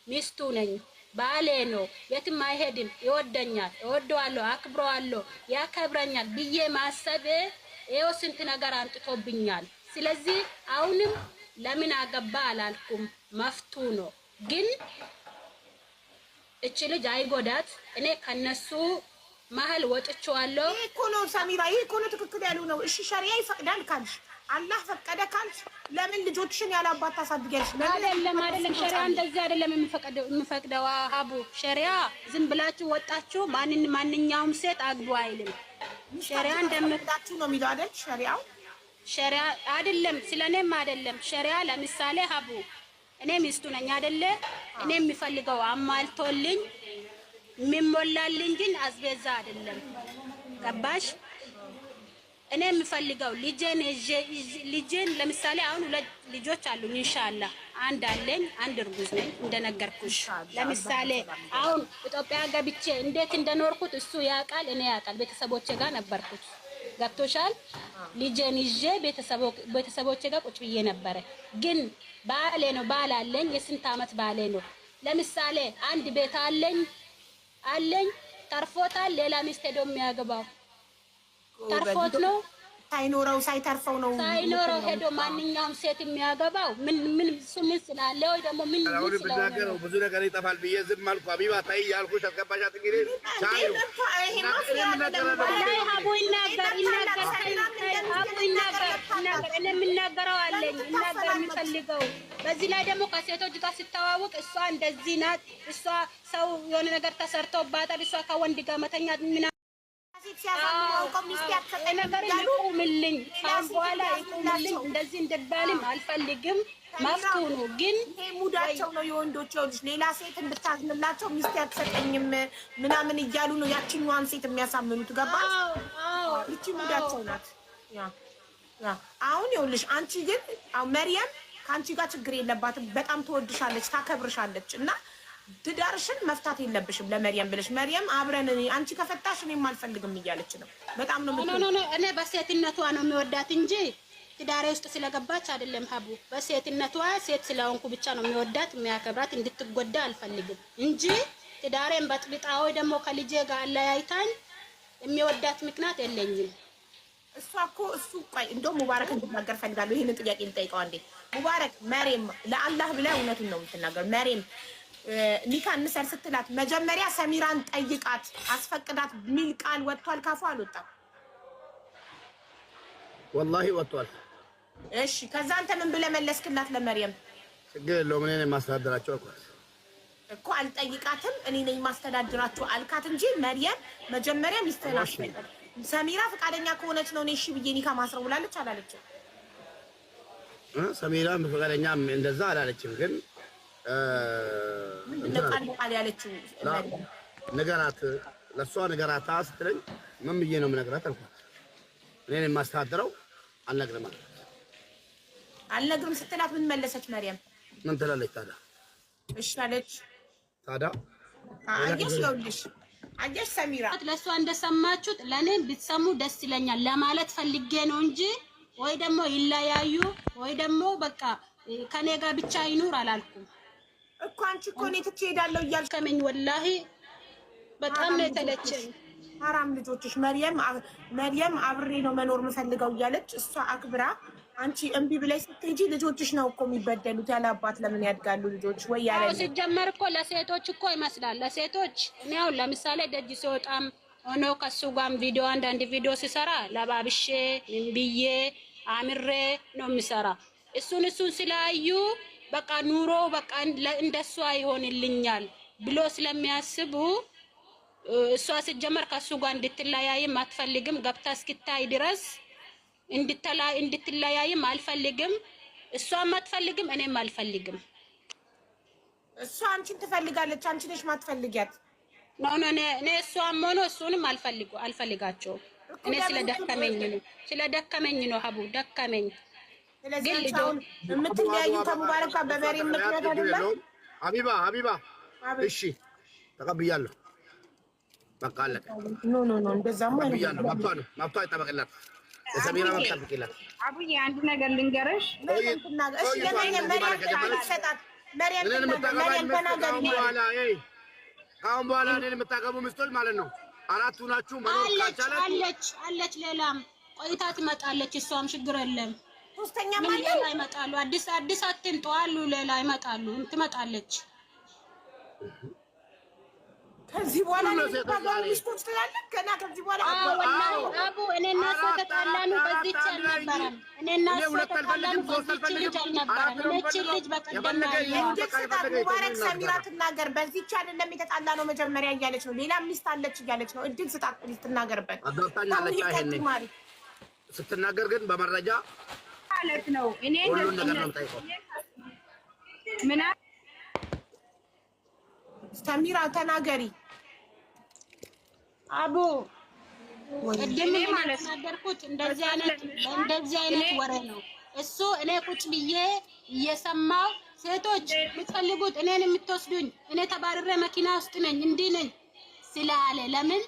ሚስቱ ነኝ፣ ባሌ ነው የትም አይሄድም፣ ይወደኛል፣ እወደዋለሁ፣ አክብረዋለሁ፣ ያከብረኛል ብዬ ማሰብ ይኸው ስንት ነገር አንጥቶብኛል። ስለዚህ አሁንም ለምን አገባ አላልኩም፣ መፍቱ ነው። ግን እቺ ልጅ አይጎዳት። እኔ ከነሱ መሀል ወጥቼዋለሁ። ይሄ እኮ ነው ሰሚራ፣ ይሄ እኮ ነው ትክክል ያሉ ነው። እሺ ሸሪያ ይፈቅዳል ካልሽ አላህ ፈቀደ ካልሽ ለምን ልጆችሽን ያላባት ታሳድጊያለሽ? አይደለም ሸሪያ እንደዚህ አይደለም የሚፈቅደው። አቡ ሸሪያ ዝም ብላችሁ ወጣችሁ ማንኛውም ሴት አግቡ አይልም። ሸሪያ እንደምታችሁ ነው የሚለው አይደል? ሸሪያ አይደለም፣ ስለኔም አይደለም። ሸሪያ ለምሳሌ አቡ እኔ ሚስቱ ነኝ አይደለ? እኔ የሚፈልገው አማልቶልኝ የሚሞላልኝ ግን አዝቤዛ አይደለም። ገባሽ? እኔ የምፈልገው ልጄን ለምሳሌ አሁን 2 ልጆች አሉኝ ኢንሻአላህ። አንድ አለኝ፣ አንድ እርጉዝ ነኝ እንደነገርኩሽ። ለምሳሌ አሁን ኢትዮጵያ ገብቼ እንዴት እንደኖርኩት እሱ ያውቃል፣ እኔ ያውቃል። ቤተሰቦቼ ጋር ነበርኩት። ገብቶሻል? ልጄን ይዤ ቤተሰቦቼ ጋር ቁጭ ብዬ ነበረ። ግን ባሌ ነው፣ ባል አለኝ። የስንት ዓመት ባሌ ነው። ለምሳሌ አንድ ቤት አለኝ ተርፎታል። ሌላ ሚስት ሄዶ የሚያገባው ተርፎት ነው ሳይተርፈው ነው ሳይኖረው ሄዶ ማንኛውም ሴት የሚያገባው ምን ስላለ ወይ ደግሞ ምን ስላለ ብዙ ነገር ይጠፋል ብዬ ዝም አልኩ። አቢባ ታይ ያልኩሽ አስገባሻት። እንግዲህ ቻዩ እኔ የምናገረው አለኝ እናገር የሚፈልገው። በዚህ ላይ ደግሞ ከሴቶች ጋር ሲተዋወቅ እሷ እንደዚህ ናት፣ እሷ ሰው የሆነ ነገር ተሰርቶባታል፣ እሷ ከወንድ ጋር መተኛት ምን ይቁምልኝ፣ በኋላ ይቁምልኝ። እንደዚህ እንደባልም አልፈልግም። መፍቱ ነው። ግን ይሄ ሙዳቸው ነው የወንዶች። ልጅ ሌላ ሴት እንድታዝንላቸው ሚስት አትሰጠኝም ምናምን እያሉ ነው ያቺኛዋን ሴት የሚያሳምኑት። ገባሽ? ይቺ ሙዳቸው ናት። አሁን ይኸውልሽ አንቺ ግን መርየም ከአንቺ ጋር ችግር የለባትም። በጣም ትወድሻለች፣ ታከብርሻለች እና ትዳርሽን መፍታት የለብሽም ለመርየም ብለሽ። መርየም አብረን አንቺ ከፈታሽ እኔም አልፈልግም እያለች ነው። በጣም ነው እኔ በሴትነቷ ነው የሚወዳት እንጂ ትዳሬ ውስጥ ስለገባች አይደለም። ሀቡ በሴትነቷ ሴት ስለሆንኩ ብቻ ነው የሚወዳት የሚያከብራት። እንድትጎዳ አልፈልግም እንጂ ትዳሬን በጥብጣ ወይ ደግሞ ከልጄ ጋር አለያይታኝ የሚወዳት ምክንያት የለኝም። እሷ እኮ ቆይ እንደው ሙባረክ እንድናገር ፈልጋለሁ። ይሄንን ጥያቄ ልጠይቀው አንዴ። ሙባረክ መርየም ለአላህ ብላ እውነቱን ነው የምትናገር። መርየም ኒካ እንሰር ስትላት መጀመሪያ ሰሚራን ጠይቃት አስፈቅዳት ሚል ቃል ወጥቷል ካፉ አልወጣም? ወላሂ ወጥቷል። እሺ ከዛ አንተ ምን ብለህ መለስክላት ለመርየም? ችግር የለውም እኔ ነኝ ማስተዳደራቸው አልኳት እኮ አልጠይቃትም እኔ ነኝ ማስተዳደራቸው አልካት እንጂ መርየም መጀመሪያ ሚስትህን አስፈቅድ። ሰሚራ ፈቃደኛ ከሆነች ነው እኔ እሺ ብዬ ኒካ ማስረው ብላለች አላለችም? ሰሚራ ፈቃደኛ እንደዛ አላለችም ግን ቃል ያለችው ነገራት ለሷ ነገራታ ስትለኝ ምን ብዬ ነው የምነግራት አልኳት። እኔ ነኝ የማስተዳድረው አልነግርም አልኳት። አልነግርም ስትላት ምን መለሰች መርየም? ምን ትላለች ታዲያ? እሺ አለች ታዲያ። አየሽ ይኸውልሽ አየሽ ሰሚራ ለሷ እንደሰማችሁት ለኔም ብትሰሙ ደስ ይለኛል ለማለት ፈልጌ ነው እንጂ ወይ ደግሞ ይለያዩ ወይ ደግሞ በቃ ከኔ ጋር ብቻ ይኑር አላልኩም እኮ። አንቺ እኮ እኔ ትቼ እሄዳለሁ እያልከኝ ወላሂ በጣም ነው የተለቸኝ። ሐራም ልጆችሽ መርየም አብሬ ነው መኖር የምፈልገው እያለች እሷ አክብራ አንቺ እምቢ ብለሽ ስትሄጂ ልጆችሽ ነው እኮ የሚበደሉት። ያለ አባት ለምን ያድጋሉ ልጆች? ወይ ያለ ሲጀመር እኮ ለሴቶች እኮ ይመስላል ለሴቶች። እኔ አሁን ለምሳሌ ደጅ ሲወጣም ሆኖ ከሱ ጋርም ቪዲዮ አንዳንድ ቪዲዮ ሲሰራ ለባብሼ ምን ብዬ አምሬ ነው የሚሰራ። እሱን ስላዩ በቃ ኑሮ በቃ እንደሷ ይሆንልኛል ብሎ ስለሚያስቡ እሷ ሲጀመር ከሱ ጋር እንድትለያይም አትፈልግም። ገብታ እስክታይ ድረስ እንድትለያይም አልፈልግም። እሷም አትፈልግም እኔም አልፈልግም። እሷ አንቺን ትፈልጋለች፣ አንቺ ነሽ ማትፈልጊያት። ኖ እኔ እሷም ሆኖ እሱንም አልፈልጋቸውም። እኔ ስለደከመኝ ነው ሀቡ ደከመኝ። ስለዚህ ልጆን የምትለያዩ ከሙባረክ ጋር በመሪም ምክንያት አይደለም። ሀቢባ እሺ ተቀብያለሁ። በቃ አለቀ። ኖ እንደዛማ ተቀብያለሁ። መብቷ ይጠበቅላት። የሰሚራ መብት ጠብቂላት። አቡዬ አንድ ነገር ልንገርሽ። ከአሁን በኋላ እኔን የምታገቡ ሚስቶች ማለት ነው አራቱ ናችሁ። መኖር ካልቻላችሁ አለች ሌላም ቆይታ ትመጣለች። እሷም ችግር የለም። ሶስተኛ ማለት ይመጣሉ። አዲስ አትምጡ አሉ። ሌላ ይመጣሉ። ትመጣለች። ከዚህ በኋላ ሚስቶች ትላለች ገና ከዚህ በኋላ አቡ እኔ እና እሷ ተጣላን። በዚህች አልነበረም። እኔ እና እሷ ተጣላን። በዚህች ልጅ አልነበረም። እቺ ልጅ በቀደም ሙባረክ ሰሚራ ትናገር። በዚህች አይደለም የተጣላ ነው መጀመሪያ እያለች ነው። ሌላ ሚስት አለች እያለች ነው። እድል ስጣት ትናገርበት። አዳታኛለች። አይሄን ስትናገር ግን በመረጃ ማለት ነው። እኔ ሁሉን ነገር ነው የምጠይቀው። ምን ሰሚራ ተናገሪ። አቡ ቅድም ማለት ነገርኩት። እንደዚህ አይነት ወሬ ነው እሱ። እኔ ቁጭ ብዬ እየሰማው ሴቶች የምትፈልጉት እኔን የምትወስዱኝ እኔ ተባረረ መኪና ውስጥ ነኝ እንዲህ ነኝ ስላለ ለምን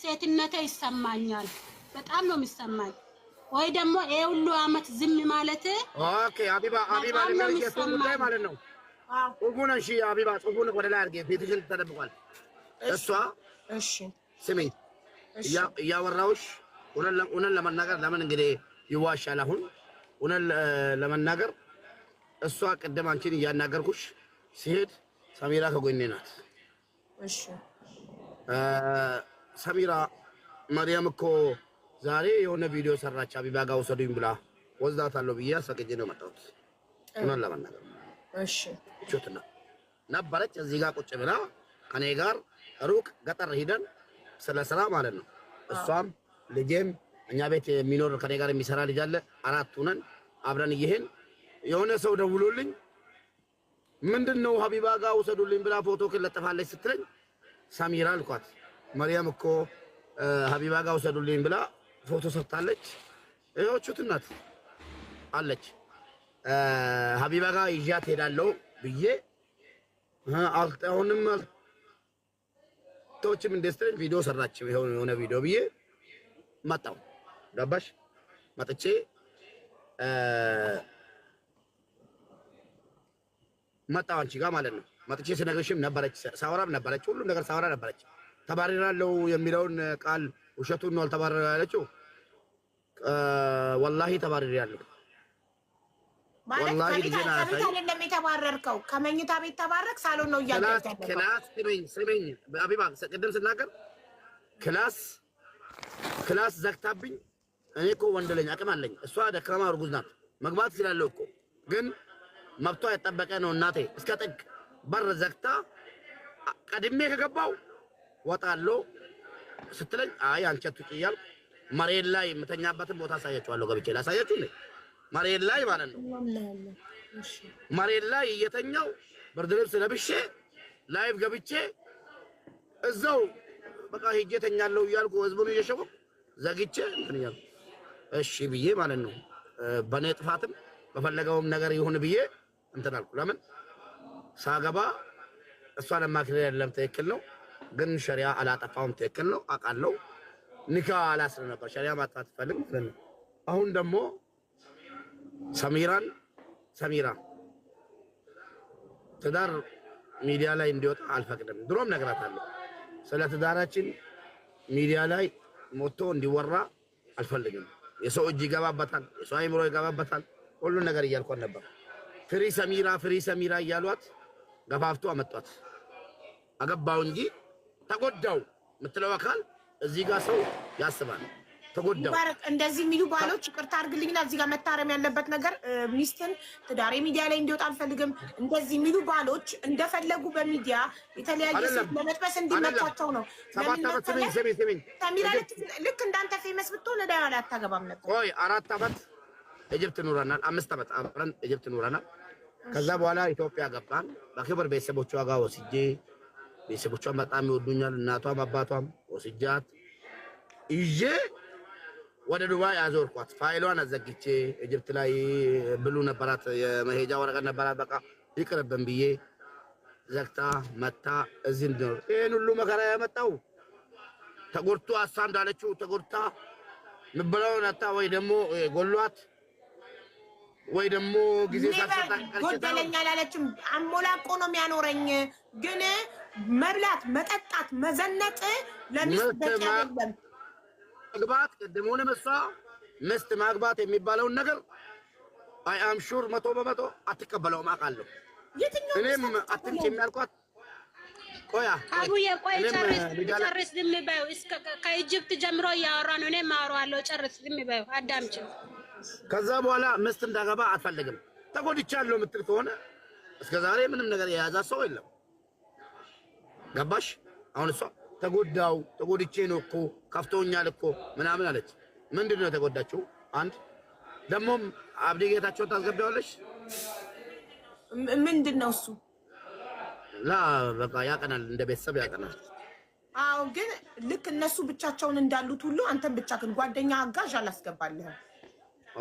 ሴትነቴ ይሰማኛል። በጣም ነው የሚሰማኝ። ወይ ደግሞ ይሄ ሁሉ አመት ዝም ማለት ኦኬ። ሀቢባ ጉዳይ ማለት ነው። ጽሁፉን እሺ ሀቢባ ጽሁፉን ወደ ላይ አድርጌ ፊትሽን ተደብቋል። እሷ እሺ ስሚኝ እያወራሁሽ እውነት ለመናገር ለምን እንግዲህ ይዋሻል? አሁን እውነት ለመናገር እሷ ቅድም አንቺን እያናገርኩሽ ሲሄድ ሰሚራ ከጎኔ ናት። እሺ ሰሚራ መርየም እኮ ዛሬ የሆነ ቪዲዮ ሰራች ሀቢባ ጋር ወሰዱኝ ብላ ወስዳታለሁ ብዬ አስፈቅጄ ነው የመጣሁት። እውነት ለመናገር እሺ ቾትና ነበረች እዚህ ጋር ቁጭ ብላ ከኔ ጋር ሩቅ ገጠር ሄደን ስለ ስራ ማለት ነው። እሷም ልጄም እኛ ቤት የሚኖር ከኔ ጋር የሚሰራ ልጅ አለ። አራት ሆነን አብረን እየሄን የሆነ ሰው ደውሎልኝ ምንድነው ሀቢባ ጋር ወሰዱልኝ ብላ ፎቶ ከለጠፋለች ስትለኝ ሰሚራ አልኳት። መርየም እኮ ሀቢባ ጋር ወሰዱልኝ ብላ ፎቶ ሰርታለች። እዮቹት እናት አለች ሀቢባ ጋር ይዣት ሄዳለሁ ብዬ አሁንም ቶችም እንደስተኝ ቪዲዮ ሰራች የሆነ ቪዲዮ ብዬ መጣሁ። ገባሽ? መጥቼ መጣሁ አንቺ ጋር ማለት ነው። መጥቼ ስነግርሽም ነበረች፣ ሳወራም ነበረች፣ ሁሉም ነገር ሳወራ ነበረች። ተባረራለሁ የሚለውን ቃል ውሸቱን ነው አልተባረረ ያለችው። ወላሂ ተባረራለሁ። ማለት ከመኝታ አይደለም የተባረርከው፣ ከመኝታ ቤት ተባረክ ሳሎን ነው እያደረገ ክላስ ስሚኝ አቢባ ቅድም ስናገር ክላስ ዘግታብኝ። እኔ እኮ ወንድ ልጅ አቅም አለኝ፣ እሷ ደካማ እርጉዝ ናት። መግባት ይችላለሁ እኮ ግን መብቷ የጠበቀ ነው። እናቴ እስከ ጥግ በር ዘግታ ቀድሜ ከገባው ወጣለሁ ስትለኝ አይ አንቺ አትውጪ እያልኩ መሬት ላይ የምተኛበትን ቦታ አሳያችኋለሁ። ገብቼ ላሳያችሁ ነው። መሬት ላይ ማለት ነው። መሬት ላይ እየተኛው ብርድ ልብስ ለብሼ ላይቭ ገብቼ እዛው በቃ ሄጄ ተኛለሁ እያልኩ ህዝቡን እየሸወኩ ዘግቼ እንትን እያልኩ እሺ ብዬ ማለት ነው። በኔ ጥፋትም በፈለገውም ነገር ይሁን ብዬ እንትን አልኩ። ለምን ሳገባ እሷን ማክሬ አይደለም ትክክል ነው፣ ግን ሸሪዓ አላጠፋውም ትክክል ነው አውቃለሁ። ኒካ አላስረ ነበር ሸሪዓ ማጥፋት ፈልግ ማለት ነው። አሁን ደግሞ ሰሚራ ትዳር ሚዲያ ላይ እንዲወጣ አልፈቅድም። ድሮም ነግራታለሁ። ስለ ትዳራችን ሚዲያ ላይ ሞቶ እንዲወራ አልፈልግም። የሰው እጅ ይገባበታል፣ የሰው አይምሮ ይገባበታል። ሁሉ ነገር እያልኳት ነበር። ፍሪ ሰሚራ እያሏት ገፋፍቶ አመጧት። አገባው እንጂ ተጎዳው የምትለው አካል እዚህ ጋር ሰው ያስባል። ተጎዳው እንደዚህ የሚሉ ባሎች ይቅርታ አድርግልኝና እዚህ ጋር መታረም ያለበት ነገር ሚስትን ትዳሬ ሚዲያ ላይ እንዲወጣ አልፈልግም። እንደዚህ የሚሉ ባሎች እንደፈለጉ በሚዲያ የተለያየ ሴት ለመጥበስ እንዲመቻቸው ነው። ሰሚራ ልክ እንዳንተ ፌመስ ብትሆን እዳ ላይ አታገባም ነበር። ቆይ 4 ዓመት ኢጅፕት ኑረናል፣ 5 ዓመት አብረን ኢጅፕት ኑረናል። ከዛ በኋላ ኢትዮጵያ ገባን። በክብር ቤተሰቦቿ ጋር ወስጄ ቤተሰቦቿን በጣም ይወዱኛል። እናቷም አባቷም ወስጃት ይዤ ወደ ዱባይ አዞርኳት። ፋይሏን አዘግቼ ኢጅፕት ላይ ብሉ ነበራት፣ የመሄጃ ወረቀት ነበራት። በቃ ይቅርብን ብዬ ዘግታ መታ እዚህ እንድኖር ይሄን ሁሉ መከራ ያመጣው ተጎድቶ አሳ እንዳለችው ተጎድታ ምብላውን አታ ወይ ደግሞ ጎሏት ወይ ደግሞ ጊዜ ሳትሰጣ ጎደለኛ አላለችም። አሞላቆ ነው የሚያኖረኝ። ግን መብላት፣ መጠጣት፣ መዘነጥ ለሚስት በቂ አይደለም። ማግባት ቅድሙንም እሷ ምስት ማግባት የሚባለውን ነገር አይ አም ሹር 100% አትቀበለውም አውቃለሁ። እኔም አትንጭ የሚያልኳት አቡዬ ቆይ ጨርስ ዝም በይው። እስከ ከኢጅፕት ጀምሮ እያወራ ነው። እኔም አወራዋለሁ። ጨርስ ዝም በይው፣ አዳምጪ። ከዛ በኋላ ምስት እንዳገባ አትፈልግም። ተጎድቻለሁ የምትል ከሆነ እስከዛሬ ምንም ነገር የያዛ ሰው የለም። ገባሽ? አሁን እሷ ተጎድቼ ነው እኮ ከፍቶኛል እኮ ምናምን አለች። ምንድነው የተጎዳችው? አንድ ደሞም አብዲ ጌታቸውን ታስገቢዋለሽ። ምንድነው እሱ? ላ በቃ ያቀናል፣ እንደ ቤተሰብ ያቀናል። አዎ፣ ግን ልክ እነሱ ብቻቸውን እንዳሉት ሁሉ አንተም ብቻ ግን ጓደኛ አጋዥ አላስገባልህም።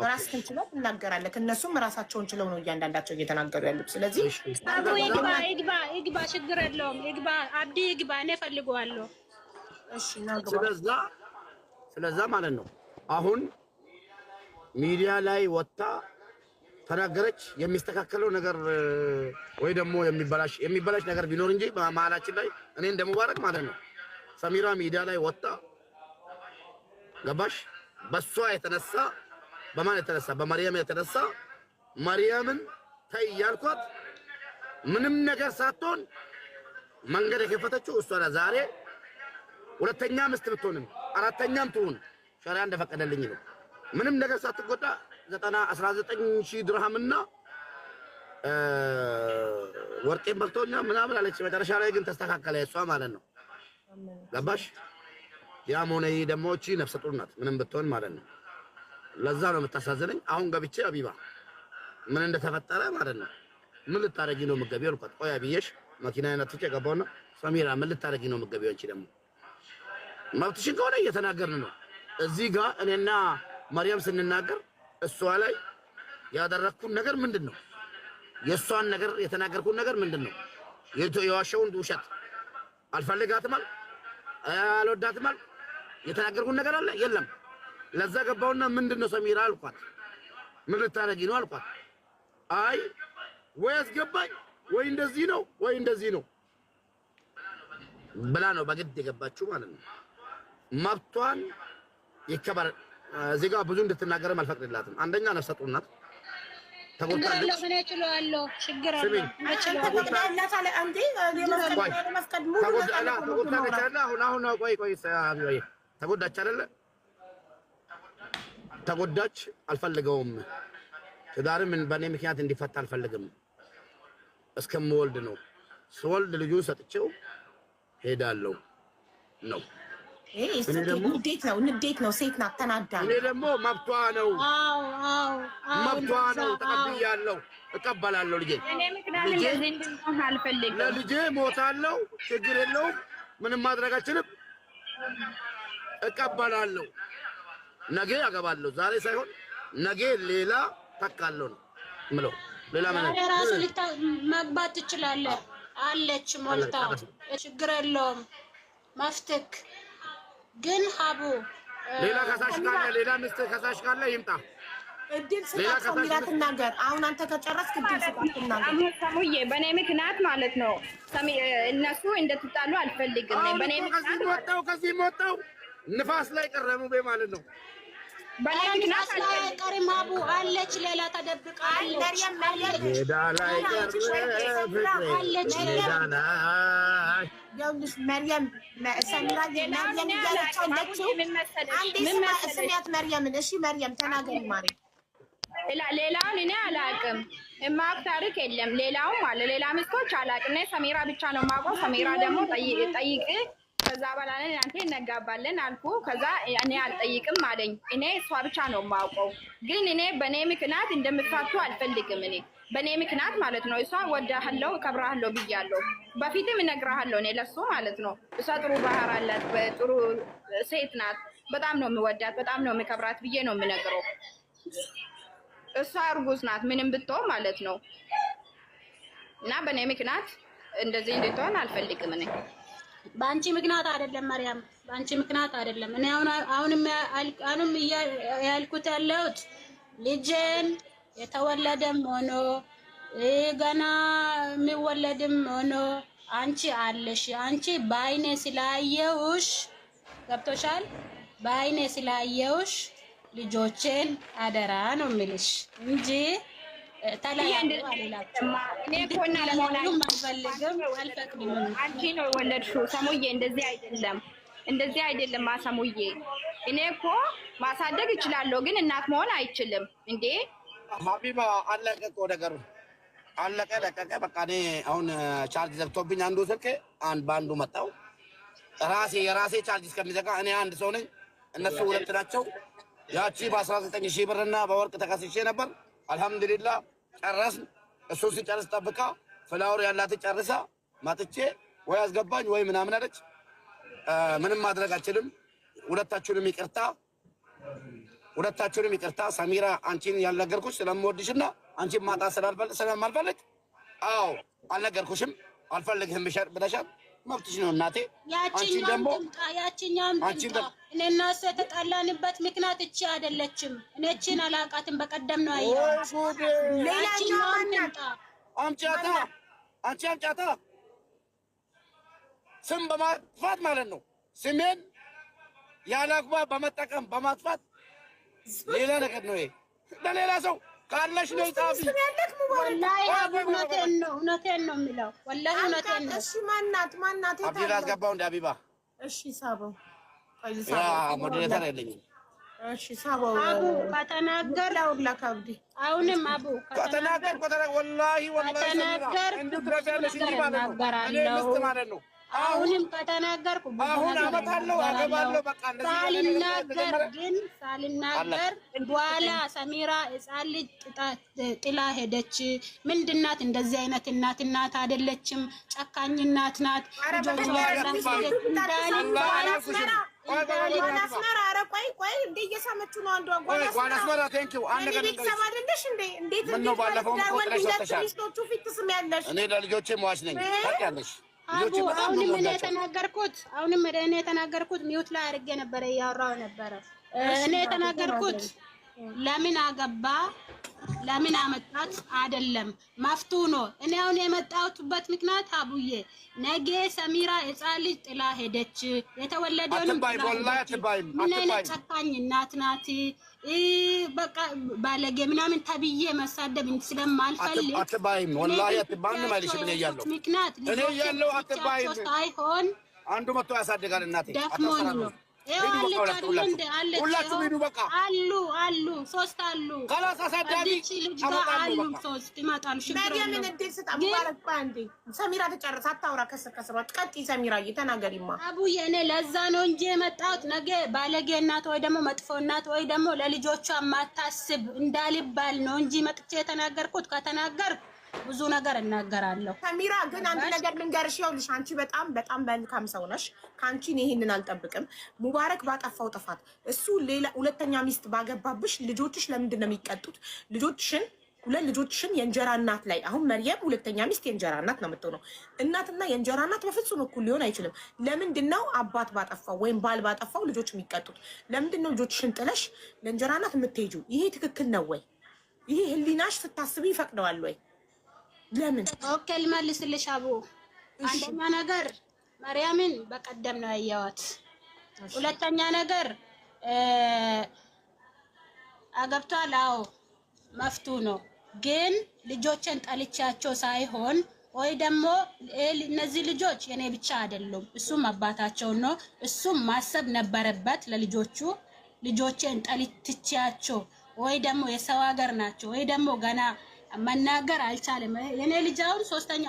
ራስህን ችለው ትናገራለህ። እነሱም ራሳቸውን ችለው ነው እያንዳንዳቸው እየተናገሩ ያሉት። ስለዚህ አቡ ይግባ፣ ችግር የለውም። ይግባ፣ አብዲ ይግባ፣ እኔ ፈልገዋለሁ። እሺ፣ ስለዛ ማለት ነው አሁን ሚዲያ ላይ ወጣ ተናገረች። የሚስተካከለው ነገር ወይ ደግሞ የሚበላሽ ነገር ቢኖር እንጂ በመሀላችን ላይ እኔ እንደሙባረክ ማለት ነው ሰሚራ ሚዲያ ላይ ወጣ። ገባሽ? በሷ የተነሳ በማን የተነሳ? በመርየም የተነሳ መርየምን ተይ ያልኳት ምንም ነገር ሳትሆን መንገድ የከፈተችው እሷ ናት። ዛሬ ሁለተኛ ምስት ብትሆንም አራተኛም ትሁን ሸሪዓ እንደፈቀደልኝ ነው። ምንም ነገር ሳትጎዳ 19,000 ድርሃምና ወርቄን በልቶኛ ምናምን አለች። መጨረሻ ላይ ግን ተስተካከለ እሷ ማለት ነው። ገባሽ? ያም ሆነ ይሄ ደግሞ እቺ ነፍሰ ጡር ናት ምንም ብትሆን ማለት ነው። ለዛ ነው የምታሳዝነኝ። አሁን ገብቼ አቢባ ምን እንደተፈጠረ ማለት ነው ምን ልታረጊ ነው የምትገቢው አልኳት። ቆይ አብዬሽ መኪናዬን አትቼ ገባሁና ሰሚራ ምን ልታረጊ ነው የምትገቢው? አንቺ ደግሞ መብትሽን ከሆነ እየተናገርን ነው። እዚህ ጋር እኔና መርየም ስንናገር እሷ ላይ ያደረኩት ነገር ምንድነው? የሷን ነገር የተናገርኩት ነገር ምንድነው? የዋሸውን ውሸት አልፈልጋትም አልወዳትም የተናገርኩት ነገር አለ የለም። ለዛ ገባውና ምንድነው ሰሚራ አልኳት። ምን ልታረጊ ነው አልኳት። አይ ወይ አስገባኝ ወይ እንደዚህ ነው ወይ እንደዚህ ነው ብላ ነው በግድ የገባችው ማለት ነው። መብቷን ይከበር። እዚህ ጋር ብዙ እንድትናገርም አልፈቅድላትም። አንደኛ ነፍሰ ጡር ናት፣ ተጎድታለች። እኔ እችላለሁ። ችግር አለ ተጎዳች አይደለ? ተጎዳች። አልፈልገውም። ትዳርም በእኔ ምክንያት እንዲፈታ አልፈልግም። እስከምወልድ ነው። ስወልድ ልጁ ሰጥቼው ሄዳለሁ ነው። ንዴት ነው። ሴት ናት፣ ተናዳ። እኔ ደግሞ መብቷ ነው፣ መብቷ ነው። ተቀብያለሁ፣ እቀበላለሁ። ለልጄ ሞታለሁ፣ ችግር የለውም። ምንም ማድረግ አልችልም። እቀበላለሁ። ነገ አገባለሁ። ዛሬ ሳይሆን ነገ ሌላ ተካለሁ ነው የምለው። ሌላ ምን ራሱ መግባት ትችላለህ። አለች ሞልታ፣ ችግር የለውም። መፍትክ ግን ሀቡ ሌላ ከሳሽ ካለ ሌላ ሚስት ከሳሽ ካለ ይምጣ። እድል ስጣት ሰሚራ ትናገር። አሁን አንተ ከጨረስክ እድል ስጣት ትናገር። ሰሙዬ በእኔ ምክንያት ማለት ነው እነሱ እንደትጣሉ አልፈልግም። በእኔ ምክንያት ከዚህ ወጣው ንፋስ ላይ ቀረሙ ማለት ነው። በእኔ ምክንያት ቀሪም ሀቡ አለች፣ ሌላ ተደብቃ አለች። ሜዳ ላይ አለች፣ ሜዳ ላይ ያውልሽ መርየም ሰሚራ መርየም እያለች አለችው። አንዴ ስሚያት መርየምን። እሺ መርየም ተናገሪ ማሪ። ሌላውን እኔ አላውቅም፣ የማውቅ ታሪክ የለም። ሌላውም አለ፣ ሌላ ሚስቶች አላውቅም። እኔ ሰሚራ ብቻ ነው የማውቀው። ሰሚራ ደግሞ ጠይቅ፣ ከዛ በኋላ አንተ እነጋባለን አልኩ። ከዛ እኔ አልጠይቅም አለኝ። እኔ እሷ ብቻ ነው የማውቀው። ግን እኔ በእኔ ምክንያት እንደምፋቱ አልፈልግም። እኔ በእኔ ምክንያት ማለት ነው። እሷ ወዳሃለሁ እከብራለሁ ብያለሁ። በፊትም እነግርሃለሁ እኔ ለሱ ማለት ነው። እሷ ጥሩ ባህር አላት፣ ጥሩ ሴት ናት። በጣም ነው የምወዳት፣ በጣም ነው የምከብራት ብዬ ነው የምነግረው። እሷ እርጉዝ ናት ምንም ብትሆን ማለት ነው። እና በእኔ ምክንያት እንደዚህ እንድትሆን አልፈልግም። እኔ በአንቺ ምክንያት አይደለም መርያም፣ በአንቺ ምክንያት አይደለም። እኔ አሁንም ያልኩት ያለሁት ልጄን የተወለደም ሆኖ ገና የሚወለድም ሆኖ አንቺ አለሽ። አንቺ በአይኔ ስላየውሽ ገብቶሻል። በአይኔ ስላየውሽ ልጆቼን አደራ ነው የምልሽ እንጂ አንቺ ነው የወለድሽው ሰሙዬ። እንደዚህ አይደለም፣ እንደዚህ አይደለም ሰሙዬ። እኔ እኮ ማሳደግ እችላለሁ፣ ግን እናት መሆን አይችልም እንዴ ሀቢባ። አለቀ እኮ ነገሩ፣ አለቀ ለቀቀ። በቃ እኔ አሁን ቻርጅ ዘግቶብኝ አንዱ ስልክ በአንዱ መጣው። የራሴ ቻርጅ እስከሚዘጋ እኔ አንድ ሰው ነኝ፣ እነሱ ሁለት ናቸው። ያቺ በ19,000 ብርና በወርቅ ተከስሼ ነበር። አልሐምዱሊላህ ጨረስን። እሱ ሲጨርስ ጠብቃ ፍላወር ያላት ጨርሳ ማጥቼ ወይ አስገባኝ ወይ ምናምን አለች። ምንም ማድረግ አልችልም። ሁለታችሁንም ይቅርታ። ሰሚራ አንቺን ያልነገርኩሽ ስለምወድሽና አንቺን ማጣት ስለማልፈልግ፣ አዎ አልነገርኩሽም፣ አልፈልግህም ብለሻል። መብትሽ ነው እናቴ። ያቺኛውም ትምጣ። እኔና እሱ የተጣላንበት ምክንያት እቺ አይደለችም። እኔ እቺን አላውቃትም። በቀደም ነው አየኋት። ያቺኛውም ትምጣ። አምጫታ ስም በማጥፋት ማለት ነው። ስሜን ያለ አግባብ በመጠቀም በማጥፋት ሌላ ነገር ነው። ይሄ ለሌላ ሰው ካለሽ ነው ጻፊ። ወላሂ እውነቴን ነው የሚለው። ወላሂ እውነቴን ነው። እሺ ማናት አብዲላ አስገባው እንደ አቢባ። እሺ ሳበው ሞዴሬተር የለኝም። እሺ ሳበው አቡ ከተናገር ለካብዲ አሁንም አቡ ከተናገር ወላሂ እንድትረዳለሽ እንጂ ማለት ነው። አሁንም ከተናገርኩ አሁን አመጣለሁ አገባለሁ። በቃ ሳልናገር በኋላ ሰሚራ ሕፃን ልጅ ጥላ ሄደች። ምንድናት? እንደዚህ አይነት እናት አይደለችም። ጨካኝ እናት ናት። እኔ ለልጆቼ መዋች ነኝ ታውቂያለሽ። አሁንም እኔ የተናገርኩት ሚውት ላይ አድርጌ ነበረ፣ እያወራሁ ነበረ። እኔ የተናገርኩት ለምን አገባ ለምን አመጣት አይደለም፣ መፍቱ ነው። እኔ አሁን የመጣሁበት ምክንያት አቡዬ ነገ ሰሚራ ሕፃን ልጅ ጥላ ሄደች። የተወለደውን ምን አይነት ጨካኝ እናት ናት? በቃ ባለጌ ምናምን ተብዬ መሳደብ ስለማልፈልግ አትባይም። ወላሂ አትባይም ማለት ነው ያለው ምክንያት እኔ ያለው አትባይም ሳይሆን አንዱ መጥቶ ያሳድጋል። እናቴ ደክሞኝ ነው። ሁላችሁም ሂዱ በቃ። አሉ 3 አሉ። خلاص አሳዳጊ ልጅ ጋር አሉ 3 ይመጣሉ። መርየምን እንዴት ስጣ ሙባረክ ባንዴ ሰሚራ ተጨርሳ አታውራ። ከስከስሯት ቀጥይ ሰሚራ እየተናገሪማ አቡዬ እኔ ለዛ ነው እንጂ የመጣሁት ነገ ባለጌ እናት ወይ ደግሞ መጥፎ እናት ወይ ደግሞ ለልጆቿ ማታስብ እንዳልባል ነው እንጂ መጥቼ የተናገርኩት። ከተናገርኩ ብዙ ነገር እናገራለሁ። ሰሚራ ግን አንድ ነገር ልንገርሽ፣ ይኸውልሽ አንቺ በጣም መልካም ሰው ነሽ። ካንቺ ይሄንን አልጠብቅም። ሙባረክ ባጠፋው ጥፋት እሱ ሌላ ሁለተኛ ሚስት ባገባብሽ ልጆችሽ ለምንድን ነው የሚቀጡት? ሁለት ልጆችሽን የእንጀራ እናት ላይ አሁን መርየም ሁለተኛ ሚስት የእንጀራ እናት ነው የምትሆነው። እናትና የእንጀራ እናት በፍጹም እኩል ሊሆን አይችልም። ለምንድን ነው አባት ባጠፋው ወይም ባል ባጠፋው ልጆች የሚቀጡት? ለምንድን ነው ልጆችሽን ጥለሽ ለእንጀራ እናት የምትሄጂው? ይሄ ትክክል ነው ወይ? ይሄ ህሊናሽ ስታስቢ ይፈቅደዋል ወይ? ለምን? ኦኬ ልመልስልሽ አቡ። አንደኛ ነገር ማርያምን በቀደም ነው ያያዋት። ሁለተኛ ነገር አገብቷል። አዎ መፍቱ ነው። ግን ልጆችን ጠልቻቸው ሳይሆን ወይ ደግሞ እነዚህ ልጆች የኔ ብቻ አይደሉም፣ እሱም አባታቸው ነው። እሱም ማሰብ ነበረበት ለልጆቹ። ልጆችን ጠልቻቸው ወይ ደግሞ የሰው ሀገር ናቸው ወይ ደግሞ ገና መናገር አልቻለም። የኔ ልጅ አሁን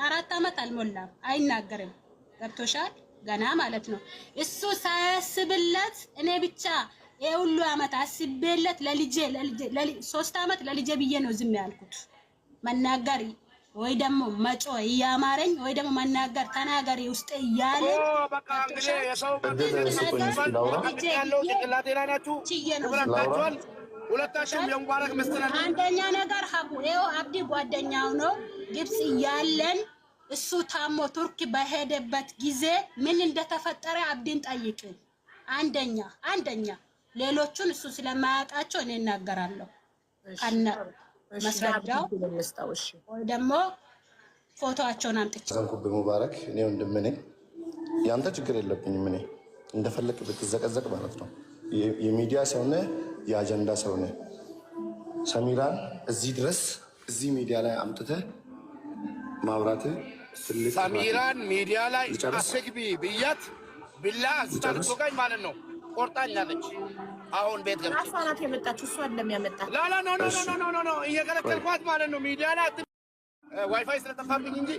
4 አመት አልሞላም፣ አይናገርም። ገብቶሻል? ገና ማለት ነው። እሱ ሳያስብለት እኔ ብቻ የሁሉ አመት አስቤለት ለልጄ 3 አመት ለልጄ ብዬ ነው ዝም ያልኩት። መናገር ወይ ደግሞ መጮ እያማረኝ ወይ ደግሞ መናገር ተናገሪ ውስጥ እያለ በቃ እንግዲህ የሰው ያለው ጭንቅላቴ ላይ ናችሁ ይብራታችኋል። ሁለታችሁም የሙባረክ መስተናል። አንደኛ ነገር ሀቡ ይኸው አብዲ ጓደኛው ነው። ግብጽ እያለን እሱ ታሞ ቱርክ በሄደበት ጊዜ ምን እንደተፈጠረ አብዲን ጠይቅ። አንደኛ ሌሎቹን እሱ ስለማያውቃቸው እኔ እናገራለሁ። አና መስረዳው ወይ ደግሞ ፎቶአቸውን አምጥቼ ዘንኩብ ሙባረክ እኔ ወንድም ነኝ። ያንተ ችግር የለብኝም። እኔ እንደፈለክ ብትዘቀዘቅ ማለት ነው። የሚዲያ ሰው ነህ፣ የአጀንዳ ሰው ነህ። ሰሚራን እዚህ ድረስ እዚህ ሚዲያ ላይ አምጥተህ ማውራት ትልቅ ሰሚራን ሚዲያ ላይ አስግቢ ብያት ቢላ አስታልቶጋኝ ማለት ነው። ቆርጣኛለች። አሁን ቤት ገብቼ አፋናት የመጣችው እሷ አይደለም ያመጣች። ኖ እየከለከልኳት ማለት ነው። ሚዲያ ላይ ዋይፋይ ስለጠፋብኝ እንጂ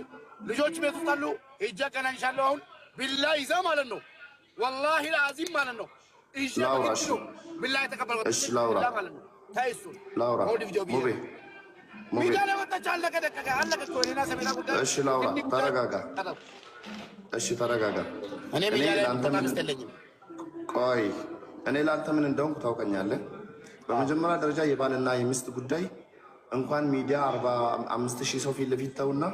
ልጆች ቤት ውስጥ አሉ። ሂጅ አገናኝሻለሁ። አሁን ቢላ ይዛ ማለት ነው። ወላሂ ለአዚም ማለት ነው። ቢላ የተቀበልኩት እሺ ላውራ ታይሱ ላውራ ሙቤ ሚዲያ ላይ ወጣች። አለቀ ደቀቀ አለቀ እኮ እኔና ሰሜና ጉዳይ። እሺ ላውራ ተረጋጋ። እሺ ተረጋጋ። እኔ ሚዲያ ላይ አንተም ቆይ እኔ ላንተ ምን እንደሆንኩ ታውቀኛለህ። በመጀመሪያ ደረጃ የባልና የሚስት ጉዳይ እንኳን ሚዲያ 45,000 ሰው ፊት ለፊት ተውና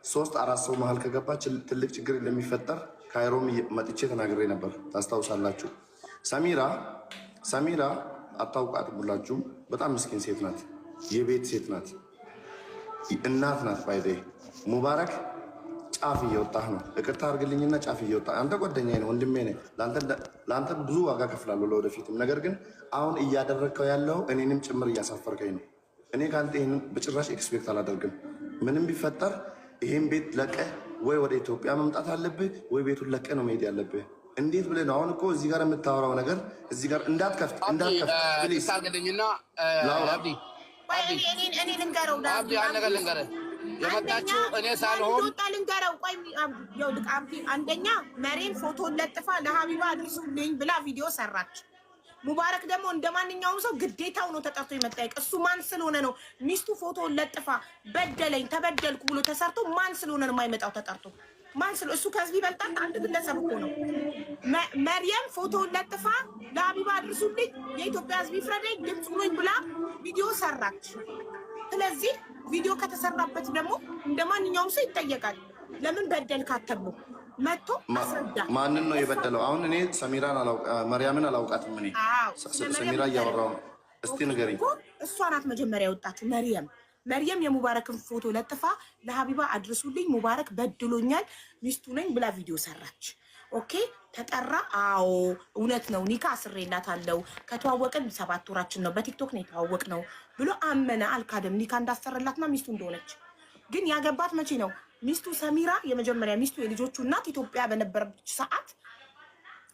3-4 ሰው መሀል ከገባች ትልቅ ችግር እንደሚፈጠር ካይሮም መጥቼ ተናግሬ ነበር። ታስታውሳላችሁ። ሰሚራ አታውቃትም ሁላችሁም። በጣም ምስኪን ሴት ናት። የቤት ሴት ናት። እናት ናት። ባይዴ ሙባረክ ጫፍ እየወጣህ ነው። ይቅርታ አድርግልኝና ጫፍ እየወጣ አንተ ጓደኛዬ ነው፣ ወንድሜ ነህ። ለአንተ ብዙ ዋጋ ከፍላለሁ ለወደፊትም። ነገር ግን አሁን እያደረግከው ያለው እኔንም ጭምር እያሳፈርከኝ ነው። እኔ ከአንተ ይህንን በጭራሽ ኤክስፔክት አላደርግም። ምንም ቢፈጠር ይህን ቤት ለቀህ ወይ ወደ ኢትዮጵያ መምጣት አለብህ ወይ ቤቱን ለቀህ ነው መሄድ ያለብህ። እንዴት ብለህ ነው አሁን እኮ እዚህ ጋር የምታወራው ነገር እዚህ ጋር እንዳትከፍት ፕሊዝ። እኔ ልንገረው የመጣችው እኔ ሳልሆን ልንገረው። ቆይ አንደኛ መሬን ፎቶ ለጥፋ ለሀቢባ አድርሱልኝ ብላ ቪዲዮ ሰራች። ሙባረክ ደግሞ እንደ ማንኛውም ሰው ግዴታው ነው ተጠርቶ የመጠየቅ። እሱ ማን ስለሆነ ነው ሚስቱ ፎቶ ለጥፋ በደለኝ ተበደልኩ ብሎ ተሰርቶ ማን ስለሆነ ነው የማይመጣው ተጠርቶ? ማን ስለ እሱ ከህዝብ ይበልጣል? አንድ ግለሰብ እኮ ነው። መርየም ፎቶ ለጥፋ ለሀቢባ አድርሱልኝ የኢትዮጵያ ህዝብ ይፍረደኝ ድምፅ ብሎኝ ብላ ቪዲዮ ሰራች። ስለዚህ ቪዲዮ ከተሰራበት ደግሞ እንደ ማንኛውም ሰው ይጠየቃል። ለምን በደልካት ተብሎ መጥቶ አስረዳ። ማንን ነው የበደለው? አሁን እኔ መርያምን አላውቃትም። እኔ ሰሚራ እያወራሁ ነው። እስቲ ንገሪኝ። እሷ ናት መጀመሪያ የወጣችው መርየም የሙባረክን ፎቶ ለጥፋ ለሀቢባ አድርሱልኝ ሙባረክ በድሎኛል ሚስቱ ነኝ ብላ ቪዲዮ ሰራች። ኦኬ ተጠራ። አዎ እውነት ነው፣ ኒካ አስሬላታለሁ፣ ከተዋወቅን 7 ወራችን ነው፣ በቲክቶክ ነው የተዋወቅነው ብሎ አመነ። አልካደም። ኒካ እንዳሰረላትና ሚስቱ እንደሆነች ግን ያገባት መቼ ነው? ሚስቱ ሰሚራ የመጀመሪያ ሚስቱ የልጆቹ እናት ኢትዮጵያ በነበረች ሰዓት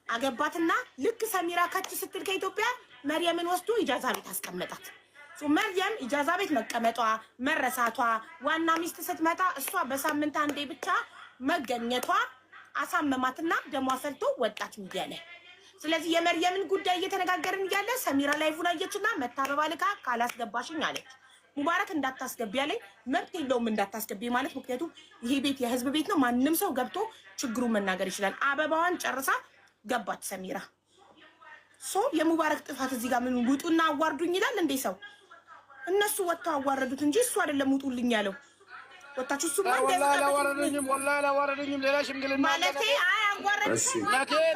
አገባትና ልክ ሰሚራ ከች ስትል ከኢትዮጵያ መርየምን ወስዶ ኢጃዛ ቤት አስቀመጣት። መርየም ኢጃዛ ቤት መቀመጧ መረሳቷ፣ ዋና ሚስት ስትመጣ እሷ በሳምንት አንዴ ብቻ መገኘቷ አሳመማትና ደሟ ፈልቶ ወጣች ሚዲያ ላይ። ስለዚህ የመርየምን ጉዳይ እየተነጋገርን እያለ ሰሚራ ላይቭን አየችና መታበባ ልካ ካላስገባሽኝ አለች። ሙባረክ እንዳታስገቢ ያለኝ መብት የለውም እንዳታስገቢ ማለት፣ ምክንያቱም ይሄ ቤት የህዝብ ቤት ነው። ማንም ሰው ገብቶ ችግሩን መናገር ይችላል። አበባዋን ጨርሳ ገባች ሰሚራ። የሙባረክ ጥፋት እዚህ ጋር ምን ውጡና አዋርዱኝ ይላል እንዴ ሰው? እነሱ ወጥተው አዋረዱት እንጂ እሱ አይደለም ውጡልኝ ያለው። ወጣችሁ እሱ ወላሂ አላዋረዱኝም። ሌላ ሽምግልና ማለት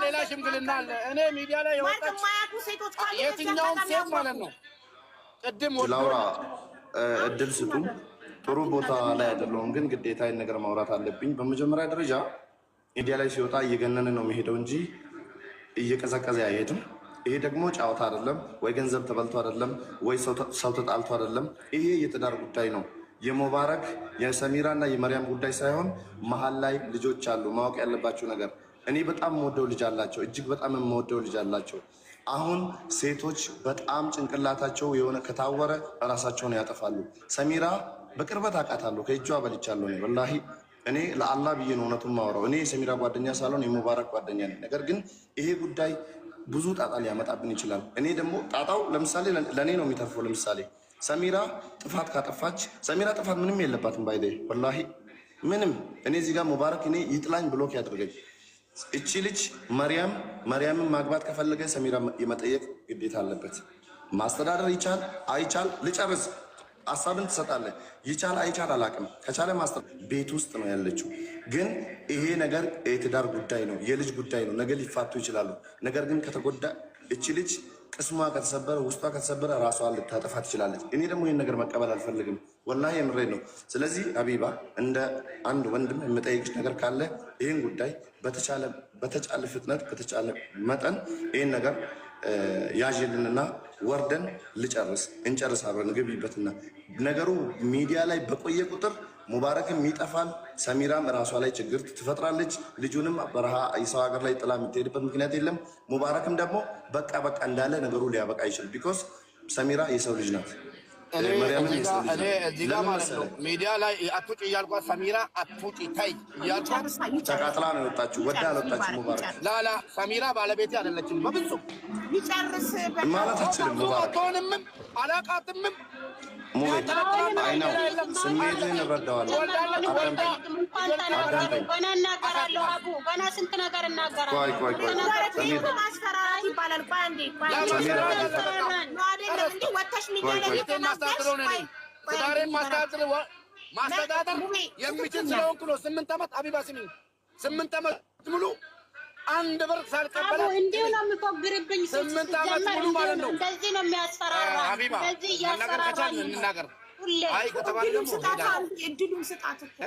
ሌላ ሽምግልና አለ። እኔ ሚዲያ ላይ የወጣች የትኛውም ሴት ማለት ነው። ቅድም ላውራ እድል ስጡኝ። ጥሩ ቦታ ላይ አይደለሁም፣ ግን ግዴታ ነገር ማውራት አለብኝ። በመጀመሪያ ደረጃ ሚዲያ ላይ ሲወጣ እየገነነ ነው የሚሄደው እንጂ እየቀዘቀዘ አይሄድም። ይሄ ደግሞ ጫወታ አይደለም፣ ወይ ገንዘብ ተበልቶ አይደለም፣ ወይ ሰው ተጣልቶ አይደለም። ይሄ የትዳር ጉዳይ ነው። የሙባረክ የሰሚራ እና የመርያም ጉዳይ ሳይሆን መሀል ላይ ልጆች አሉ። ማወቅ ያለባቸው ነገር እኔ በጣም የምወደው ልጅ አላቸው፣ እጅግ በጣም የምወደው ልጅ አላቸው። አሁን ሴቶች በጣም ጭንቅላታቸው የሆነ ከታወረ ራሳቸውን ያጠፋሉ። ሰሚራ በቅርበት አውቃታለሁ፣ ከእጇ በልቻለሁ። ወላሂ እኔ ለአላህ ብዬ ነው እውነቱን ማወራው። እኔ የሰሚራ ጓደኛ ሳልሆን የሙባረክ ጓደኛ ነኝ። ነገር ግን ይሄ ጉዳይ ብዙ ጣጣ ሊያመጣብን ይችላል። እኔ ደግሞ ጣጣው ለምሳሌ ለእኔ ነው የሚተርፈው። ለምሳሌ ሰሚራ ጥፋት ካጠፋች፣ ሰሚራ ጥፋት ምንም የለባትም ባይደ ወላሂ ምንም። እኔ እዚህ ጋር ሙባረክ እኔ ይጥላኝ ብሎክ ያደርገኝ። እቺ ልጅ መርያምን ማግባት ከፈለገ ሰሚራ የመጠየቅ ግዴታ አለበት። ማስተዳደር ይቻል አይቻል ልጨርስ፣ ሀሳብን ትሰጣለህ። ይቻል አይቻል አላውቅም። ከቻለ ማስተዳደር ቤት ውስጥ ነው ያለችው። ግን ይሄ ነገር የትዳር ጉዳይ ነው፣ የልጅ ጉዳይ ነው። ነገ ሊፋቱ ይችላሉ። ነገር ግን ከተጎዳ እቺ ልጅ ቅስሟ ከተሰበረ፣ ውስጧ ከተሰበረ ራሷን ልታጠፋ ትችላለች። እኔ ደግሞ ይህን ነገር መቀበል አልፈልግም። ወላሂ የምሬድ ነው። ስለዚህ ሀቢባ እንደ አንድ ወንድም የምጠይቅሽ ነገር ካለ ይህን ጉዳይ በተቻለ ፍጥነት በተቻለ መጠን ይህን ነገር ያዥልንና ወርደን እንጨርስ አብረን ግቢበትና ነገሩ ሚዲያ ላይ በቆየ ቁጥር ሙባረክም ይጠፋል፣ ሰሚራም እራሷ ላይ ችግር ትፈጥራለች። ልጁንም በረሃ የሰው ሀገር ላይ ጥላ የምትሄድበት ምክንያት የለም። ሙባረክም ደግሞ በቃ እንዳለ ነገሩ ሊያበቃ ይችላል። ቢኮዝ ሰሚራ የሰው ልጅ ናት። እዚህ ጋር ማለት ነው ሚዲያ ላይ አትውጭ እያልኳት ሰሚራ አትውጭ ታይ እያልኳት ተቃጥላ ነው የወጣችው። ወዳ አልወጣችም። ሙባረክ ላላ ሰሚራ ባለቤቴ አይደለችም። በፍጹም ይጨርስ ማለት አትችልም። ሙባረክ አትሆንምም፣ አላውቃትምም። አይነው ስሜትን እረዳዋለሁ። ገና እናገራለሁ። አቡ ገና ስንት ነገር እናገራለሁ። ማስፈራራት ይባላል። ትዳሬን ማስተዳደር የሚችል ስለሆንኩ ነው። 8 ዓመት አቢባ ስሚኝ፣ 8 ዓመት ሙሉ አንድ ብር ሳልቀበል እንዲሁ ነው የሚፎግርብኝ። 8 ዓመት ሙሉ ማለት ነው። እንደዚህ ነው የሚያስፈራራ። አቢባ እንደዚህ መናገር ከቻልን እንናገር። አይ ከተባለ ደግሞ እድሉን ስጣት እኮ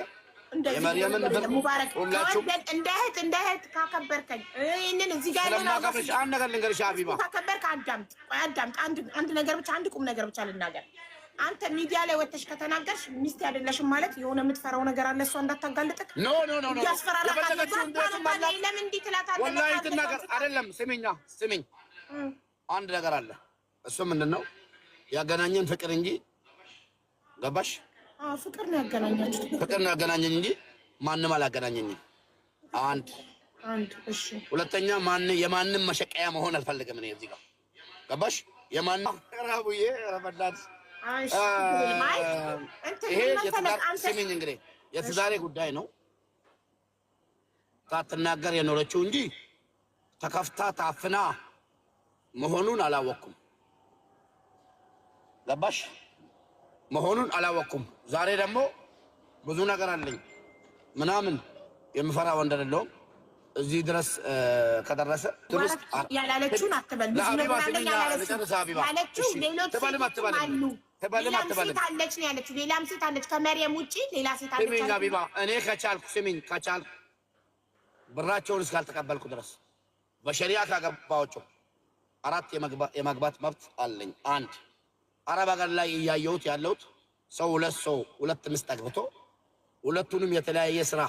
የመርየምን ሙባረክ እንደ እህት ካከበርከኝ ይህንን እዚህ ጋር ስለማከብርሽ አንድ ነገር ልንገርሽ አቢባ፣ ካከበርክ አዳምጥ። አንድ ነገር ብቻ አንድ ቁም ነገር ብቻ ልናገር። አንተ ሚዲያ ላይ ወጥተሽ ከተናገርሽ ሚስት አይደለሽም ማለት የሆነ የምትፈራው ነገር አለ። እሷ እንዳታጋልጥክ ኖ ያስፈራራታለህ። ለምን እንዲህ ትላታለህ? ወላሂ ትናገር አይደለም። ስሚኝ አንድ ነገር አለ። እሱ ምንድን ነው ያገናኘን ፍቅር እንጂ ገባሽ? ፍቅር ነው ያገናኛችሁ። ፍቅር ነው ያገናኘን እንጂ ማንም አላገናኘኝም። አንድ እሺ። ሁለተኛ የማንም መሸቀያ መሆን አልፈልግም እኔ እዚህ ጋር ገባሽ? የማንም ራቡዬ ረበዳት ይሄ ስሚኝ እንግዲህ የትዳሬ ጉዳይ ነው። ሳትናገር የኖረችው እንጂ ተከፍታ ታፍና መሆኑን አላወቅኩም። ገባሽ? መሆኑን አላወቅኩም። ዛሬ ደግሞ ብዙ ነገር አለኝ ምናምን የምፈራ ወንድ አይደለሁም። እዚህ ድረስ ከደረሰ ድረስ ያላለችውን አትበል። ብዙ ነገር አለኝ ያላለችው ሌሎች ሌላም ሴት አለች ነው ያለችው። ሌላም ሴት አለች ከመርየም ውጪ ሌላ ሴት አለች። ስሚኝ ሀቢባ፣ እኔ ከቻልኩ ብራቸውን እስካልተቀበልኩ ድረስ በሸሪዓ ካገባቸው 4 የማግባት መብት አለኝ። 1 አረብ ሀገር ላይ እያየሁት ያለሁት ሰው 2 ሚስት አግብቶ ሁለቱንም የተለያየ ስራ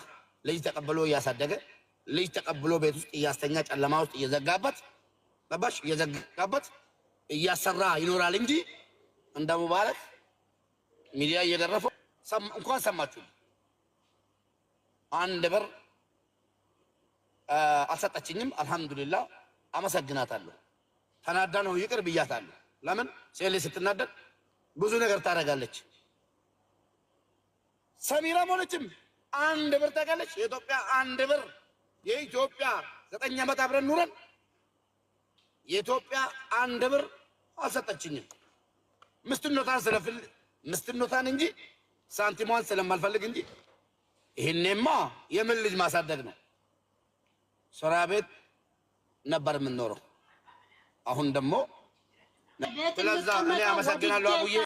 ልጅ ተቀብሎ እያሳደገ ልጅ ተቀብሎ ቤት ውስጥ እያስተኛ ጨለማ ውስጥ እየዘጋበት ገባሽ እየዘጋበት እያሰራ ይኖራል እንጂ እንደ ሙባረክ ሚዲያ እየደረፈው እንኳን ሰማችሁ 1 ብር አልሰጠችኝም። አልሐምዱሊላህ አመሰግናታለሁ። ተናዳ ነው ይቅር ብያታለሁ። ለምን ሴሌ ስትናደድ ብዙ ነገር ታደርጋለች። ሰሚራ ሆነችም 1 ብር ታውቃለች። የኢትዮጵያ 1 ብር የኢትዮጵያ 9 ዓመት አብረን ኑረን የኢትዮጵያ 1 ብር አልሰጠችኝም። ምስትኖታን እንጂ ሳንቲሟን ስለማልፈልግ እንጂ ይሄኔማ የምን ልጅ ማሳደግ ነው። ስራ ቤት ነበር የምንኖረው። አሁን ደግሞ ስለዛ እኔ አመሰግናለሁ አቡዬ።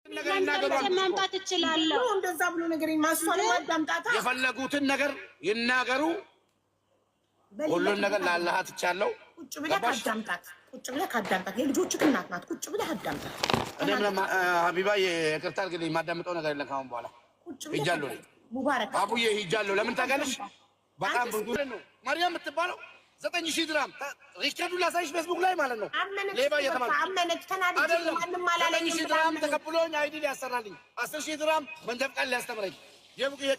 ነገር ይናገራሉ ማምጣት እችላለሁ። እንደዛ ብሎ ነገር ማስፋለ ማዳምጣታ የፈለጉትን ነገር ይናገሩ። ሁሉን ነገር ለአላህ ትቻለው። ቁጭ ብለህ አዳምጣት። ቁጭ ብለህ አዳምጣት። የልጆችህ እናት ናት። ቁጭ ብለህ አዳምጣት። እኔም ሀቢባ ይቅርታ አድርግልኝ። የማዳምጠው ነገር የለም ካሁን በኋላ ሂጃለሁ። ሙባረክ አቡዬ ሂጃለሁ። ለምን ታውቃለሽ? በጣም ብዙ ነው። ማርያም የምትባለው 9000 ድራም ሪከርዱ ላሳይሽ ፌስቡክ ላይ ማለት ነው። ሌባ እየተባለ አመነች ተናደች። ማንንም አላለኝም። 9000 ድራም ተቀብሎኝ አይዲ ሊያሰራልኝ 10000 ድራም መንጃ ፈቃድ ሊያስተምረኝ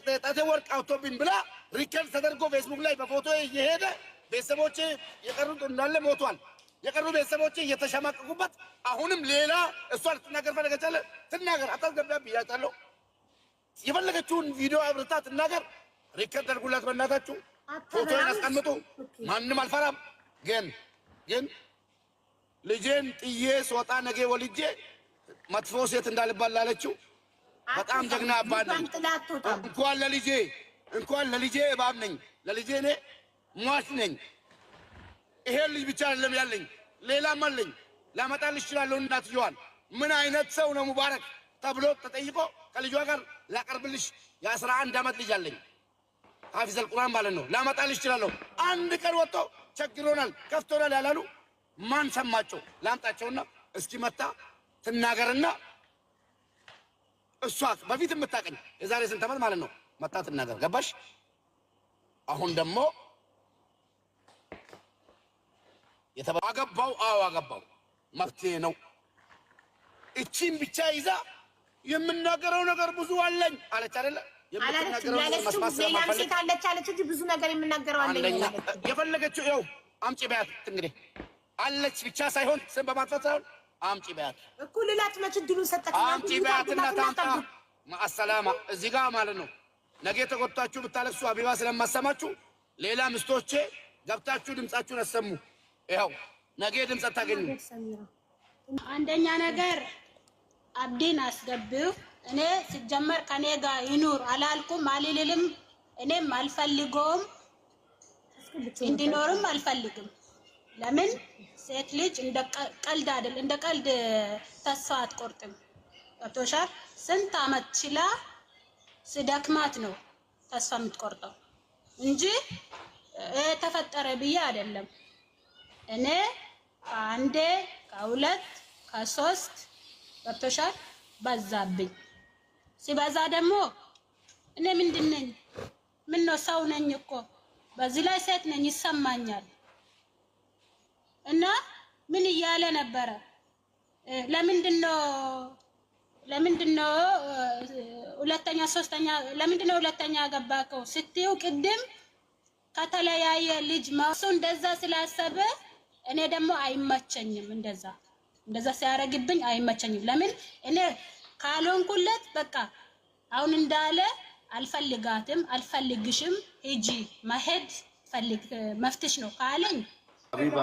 የጣቴ ወርቅ አውቶብኝ ብላ ሪከርድ ተደርጎ ፌስቡክ ላይ በፎቶ እየሄደ ቤተሰቦቼ የቀሩት እንዳለ ሞቷል። የቀሩ ቤተሰቦቼ እየተሸማቀቁበት አሁንም ሌላ እሷ ልትናገር ፈለገቻለ ትናገር። አታስገቢያት ብያታለሁ። የፈለገችውን ቪዲዮ አብርታ ትናገር። ሪከርድ አድርጉላት በእናታችሁ። ፎቶዬን አስቀምጡ። ማንም አልፈራም። ግን ልጄን ጥዬ ስወጣ ነገ ወልጄ መጥፎ ሴት እንዳልባል ላለችው በጣም ጀግና አባት ነኝ። እንኳን ለልጄ እባብ ነኝ። ለልጄ እኔ ሟች ነኝ። ይሄ ልጅ ብቻ አይደለም ያለኝ ሌላም አለኝ። ላመጣልሽ እችላለሁ። እናትየዋን ምን አይነት ሰው ነው ሙባረክ ተብሎ ተጠይቆ ከልጇ ጋር ላቀርብልሽ የ11 ዓመት ልጅ አለኝ። ሐፊዘል ቁርአን ማለት ነው። ላመጣልሽ እችላለሁ። 1 ቀን ወጥቶ ቸግሮናል ከፍቶናል ያላሉ ማን ሰማቸው? ላምጣቸውና እስኪ መታ ትናገርና እሷ በፊት የምታቀኝ የዛሬ ስንት ዓመት ማለት ነው መታ ትናገር። ገባሽ? አሁን ደግሞ አገባው። አዎ አገባው መፍትሄ ነው። እቺን ብቻ ይዛ የምናገረው ነገር ብዙ አለኝ አለች አይደለ? የምትናገረው መስማት ስለማፈልግ አለች እንጂ ብዙ ነገር የምናገረው አለኝ አለች። የፈለገችው ይኸው አምጪ በያት። እንግዲህ አለች ብቻ ሳይሆን ስም በማጥፋት ሳይሆን አምጪ በያት። እኩል ላት መች ድሉን ሰጠች። አምጪ በያትና ታምጣ። ማሰላማ እዚህ ጋር ማለት ነው። ነገ ተቆጣችሁ ብታለቅሱ አቢባ ስለማሰማችሁ ሌላ ምስቶቼ ገብታችሁ ድምጻችሁን አሰሙ። ይኸው ነገ ድምጽ አታገኙ። አንደኛ ነገር አብዲን አስገቢው። እኔ ሲጀመር ከኔ ጋር ይኑር አላልኩም አልልልም። እኔም አልፈልገውም እንዲኖርም አልፈልግም። ለምን ሴት ልጅ እንደ ቀልድ አይደል፣ እንደ ቀልድ ተስፋ አትቆርጥም። ገብቶሻል? ስንት አመት ችላ ስደክማት ነው ተስፋ የምትቆርጠው እንጂ ተፈጠረ ብዬ አይደለም። እኔ ከአንዴ ከሁለት ከሶስት ገብቶሻል በዛብኝ። ሲበዛ ደግሞ እኔ ምንድን ነኝ? ምን ነው ሰው ነኝ እኮ በዚህ ላይ ሴት ነኝ ይሰማኛል። እና ምን እያለ ነበረ? ለምንድነው ሁለተኛ ሶስተኛ ለምንድነው ሁለተኛ ገባከው ስትይው ቅድም ከተለያየ ልጅ ማውሱ እንደዛ ስላሰበ እኔ ደግሞ አይመቸኝም። እንደዛ ሲያረግብኝ አይመቸኝም። ለምን እኔ ካልሆንኩለት በቃ አሁን እንዳለ አልፈልጋትም፣ አልፈልግሽም፣ ሂጂ መሄድ ፈልግ መፍትሽ ነው ካለኝ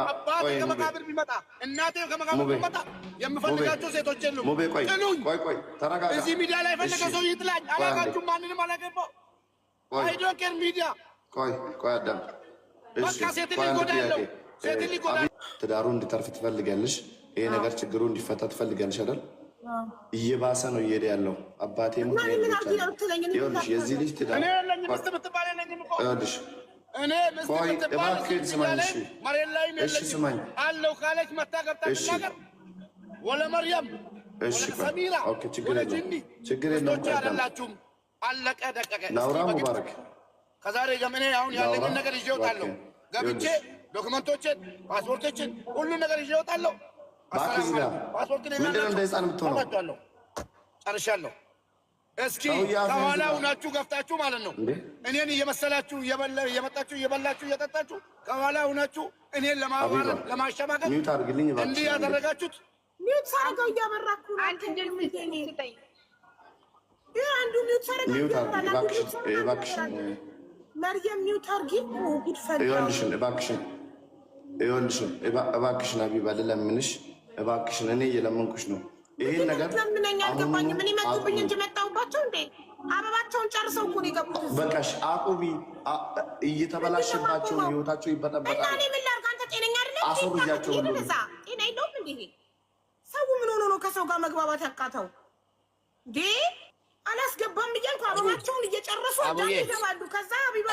አባቴ ከመቃብር ቢመጣ እናቴ ከመቃብር ቢመጣ የምፈልጋቸው ሴቶች የሉም። ቆይ ተረጋጋ። እዚህ ሚዲያ ላይ ፈለገ ሰው ይጥላኝ። አላጋችሁ ማንንም አላገባው። አይ ዶንት ኬር ሚዲያ። ቆይ አዳም በቃ ሴት ሊጎዳለው ሴት ሊጎዳለው። ትዳሩ እንዲተርፍ ትፈልጋለሽ? ይሄ ነገር ችግሩ እንዲፈታ ትፈልጋለሽ አይደል? እየባሰ ነው እየሄደ ያለው። አባቴ ሙት ነው። የዚህ ልጅ ትዳር እኔ ለኝ ምስት ብትባል ለኝ እኮ እኔ ምስት እባክህ ስማኝ። እሺ መሬት ላይ ነው እሺ ስማኝ አለው ካለች መታ ገብታ ትናገር ወለ መርየም እሺ ሰሚራ ኦኬ ችግር የለውም ያላችሁም አለቀ ደቀቀ ናውራ ሙባረክ ከዛሬ ጀምሬ አሁን ያለኝን ነገር ይዤ እወጣለሁ ገብቼ ዶክመንቶችን ፓስፖርቶችን ሁሉ ነገር ይዤ እወጣለሁ ባክዝጋ ምንድን ነው እንደ ህፃን የምትሆነው ጨርሻለሁ እስኪ ከኋላ ሁናችሁ ገፍታችሁ ማለት ነው እኔን እየመሰላችሁ እየመጣችሁ እየበላችሁ እየጠጣችሁ ከኋላ ሁናችሁ እኔን ለማዋረድ ለማሸማቀቅ ሚውት አድርግልኝ እባክሽ እንዲህ ያደረጋችሁት ሚውት ሳረገው እያበራኩ አንተ እንደምትገኝ አንዱ ሚውት ሳረገው ሚውት አድርጊ እባክሽን መርየም ሚውት አድርጊ ጉድ ፈላ ይኸውልሽን እባክሽን ሀቢባ ልለምንሽ እባክሽን እኔ እየለመንኩሽ ነው ይሄን ነገር ለምንኛ አልገባኝም ምን ይመጡብኝ እንጂ መጣሁባቸው እንዴ አበባቸውን ጨርሰው እኮ ነው የገቡት በቃሽ አቁቢ እየተበላሽባቸው ህይወታቸው ይበጠበጣል እና እኔ ምን ላድርግ አንተ ጤነኛ አይደለም አስወርጃቸው ሁሉ ጤና የለውም እንዴ ሰው ምን ሆኖ ነው ከሰው ጋር መግባባት ያቃተው እንዴ አላስገባም እያልኩ አበባቸውን እየጨረሱ ይገባሉ ከዛ አቢባ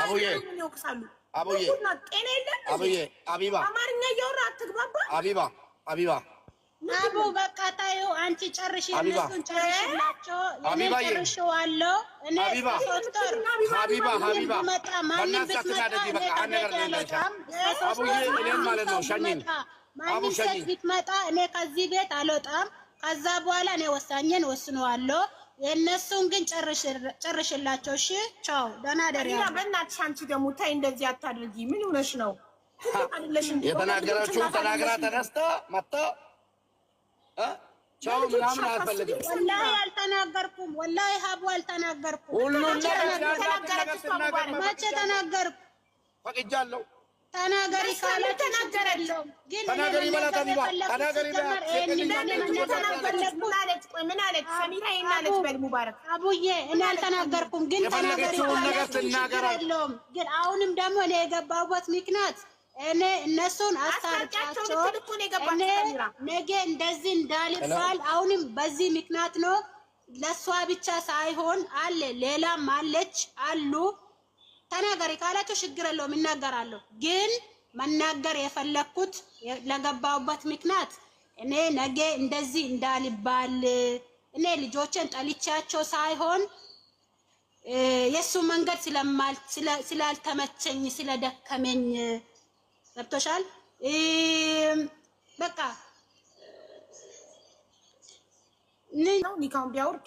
ምን ይወቅሳሉ ጤና የለም አቢባ አማርኛ እያወራ አትግባባ አቢባ አቡ በቃ ታዩ አንቺ ጨርሽ እነሱን ጨርሽላቸው እኔ ጨርሽዋለሁ እኔ ሶስቶር ሀቢባ መጣ ማንም ብትመጣ በቃ ነገር አልመጣም አቡዬ እኔም ማለት ነው ሸኝኝ ማንም ሴት ብትመጣ እኔ ከዚህ ቤት አልወጣም ከዛ በኋላ እኔ ወሳኝን ወስነዋለሁ የእነሱን ግን ጨርሽላቸው እሺ ቻው ደህና ደሪያ በእናትሽ አንቺ ደግሞ ታይ እንደዚህ አታድርጊ ምን ሆነሽ ነው የተናገራችሁን ተናግራ ተነስታ መጣ ቻው ምናምን አልፈልግም ወላሂ አልተናገርኩም ወላሂ ሀቡ አልተናገርኩም ሁሉን መቼ ተናገርኩ ፈቅጃለሁ ተናገሪ ካለ ተናገረለው ግን ተናገሪ ማለት አቢባ ተናገሪ ምን አለች ሰሚራ ይሄን አለች በል ሙባረክ አቡዬ እኔ አልተናገርኩም ግን ተናገሪ ካለ ግን አሁንም ደግሞ እኔ የገባሁበት ምክንያት እኔ እነሱን አስታርቃቸው እኔ ነገ እንደዚህ እንዳልባል አሁንም በዚህ ምክንያት ነው ለሷ ብቻ ሳይሆን አለ ሌላም አለች አሉ ተናገሪ ካላችሁ ችግር የለውም እናገራለሁ ግን መናገር የፈለኩት ለገባሁበት ምክንያት እኔ ነገ እንደዚህ እንዳልባል እኔ ልጆችን ጠልቻቸው ሳይሆን የሱ መንገድ ስላልተመቸኝ ስለደከመኝ ገብቶሻል በቃ ኒካውን ቢያወርድ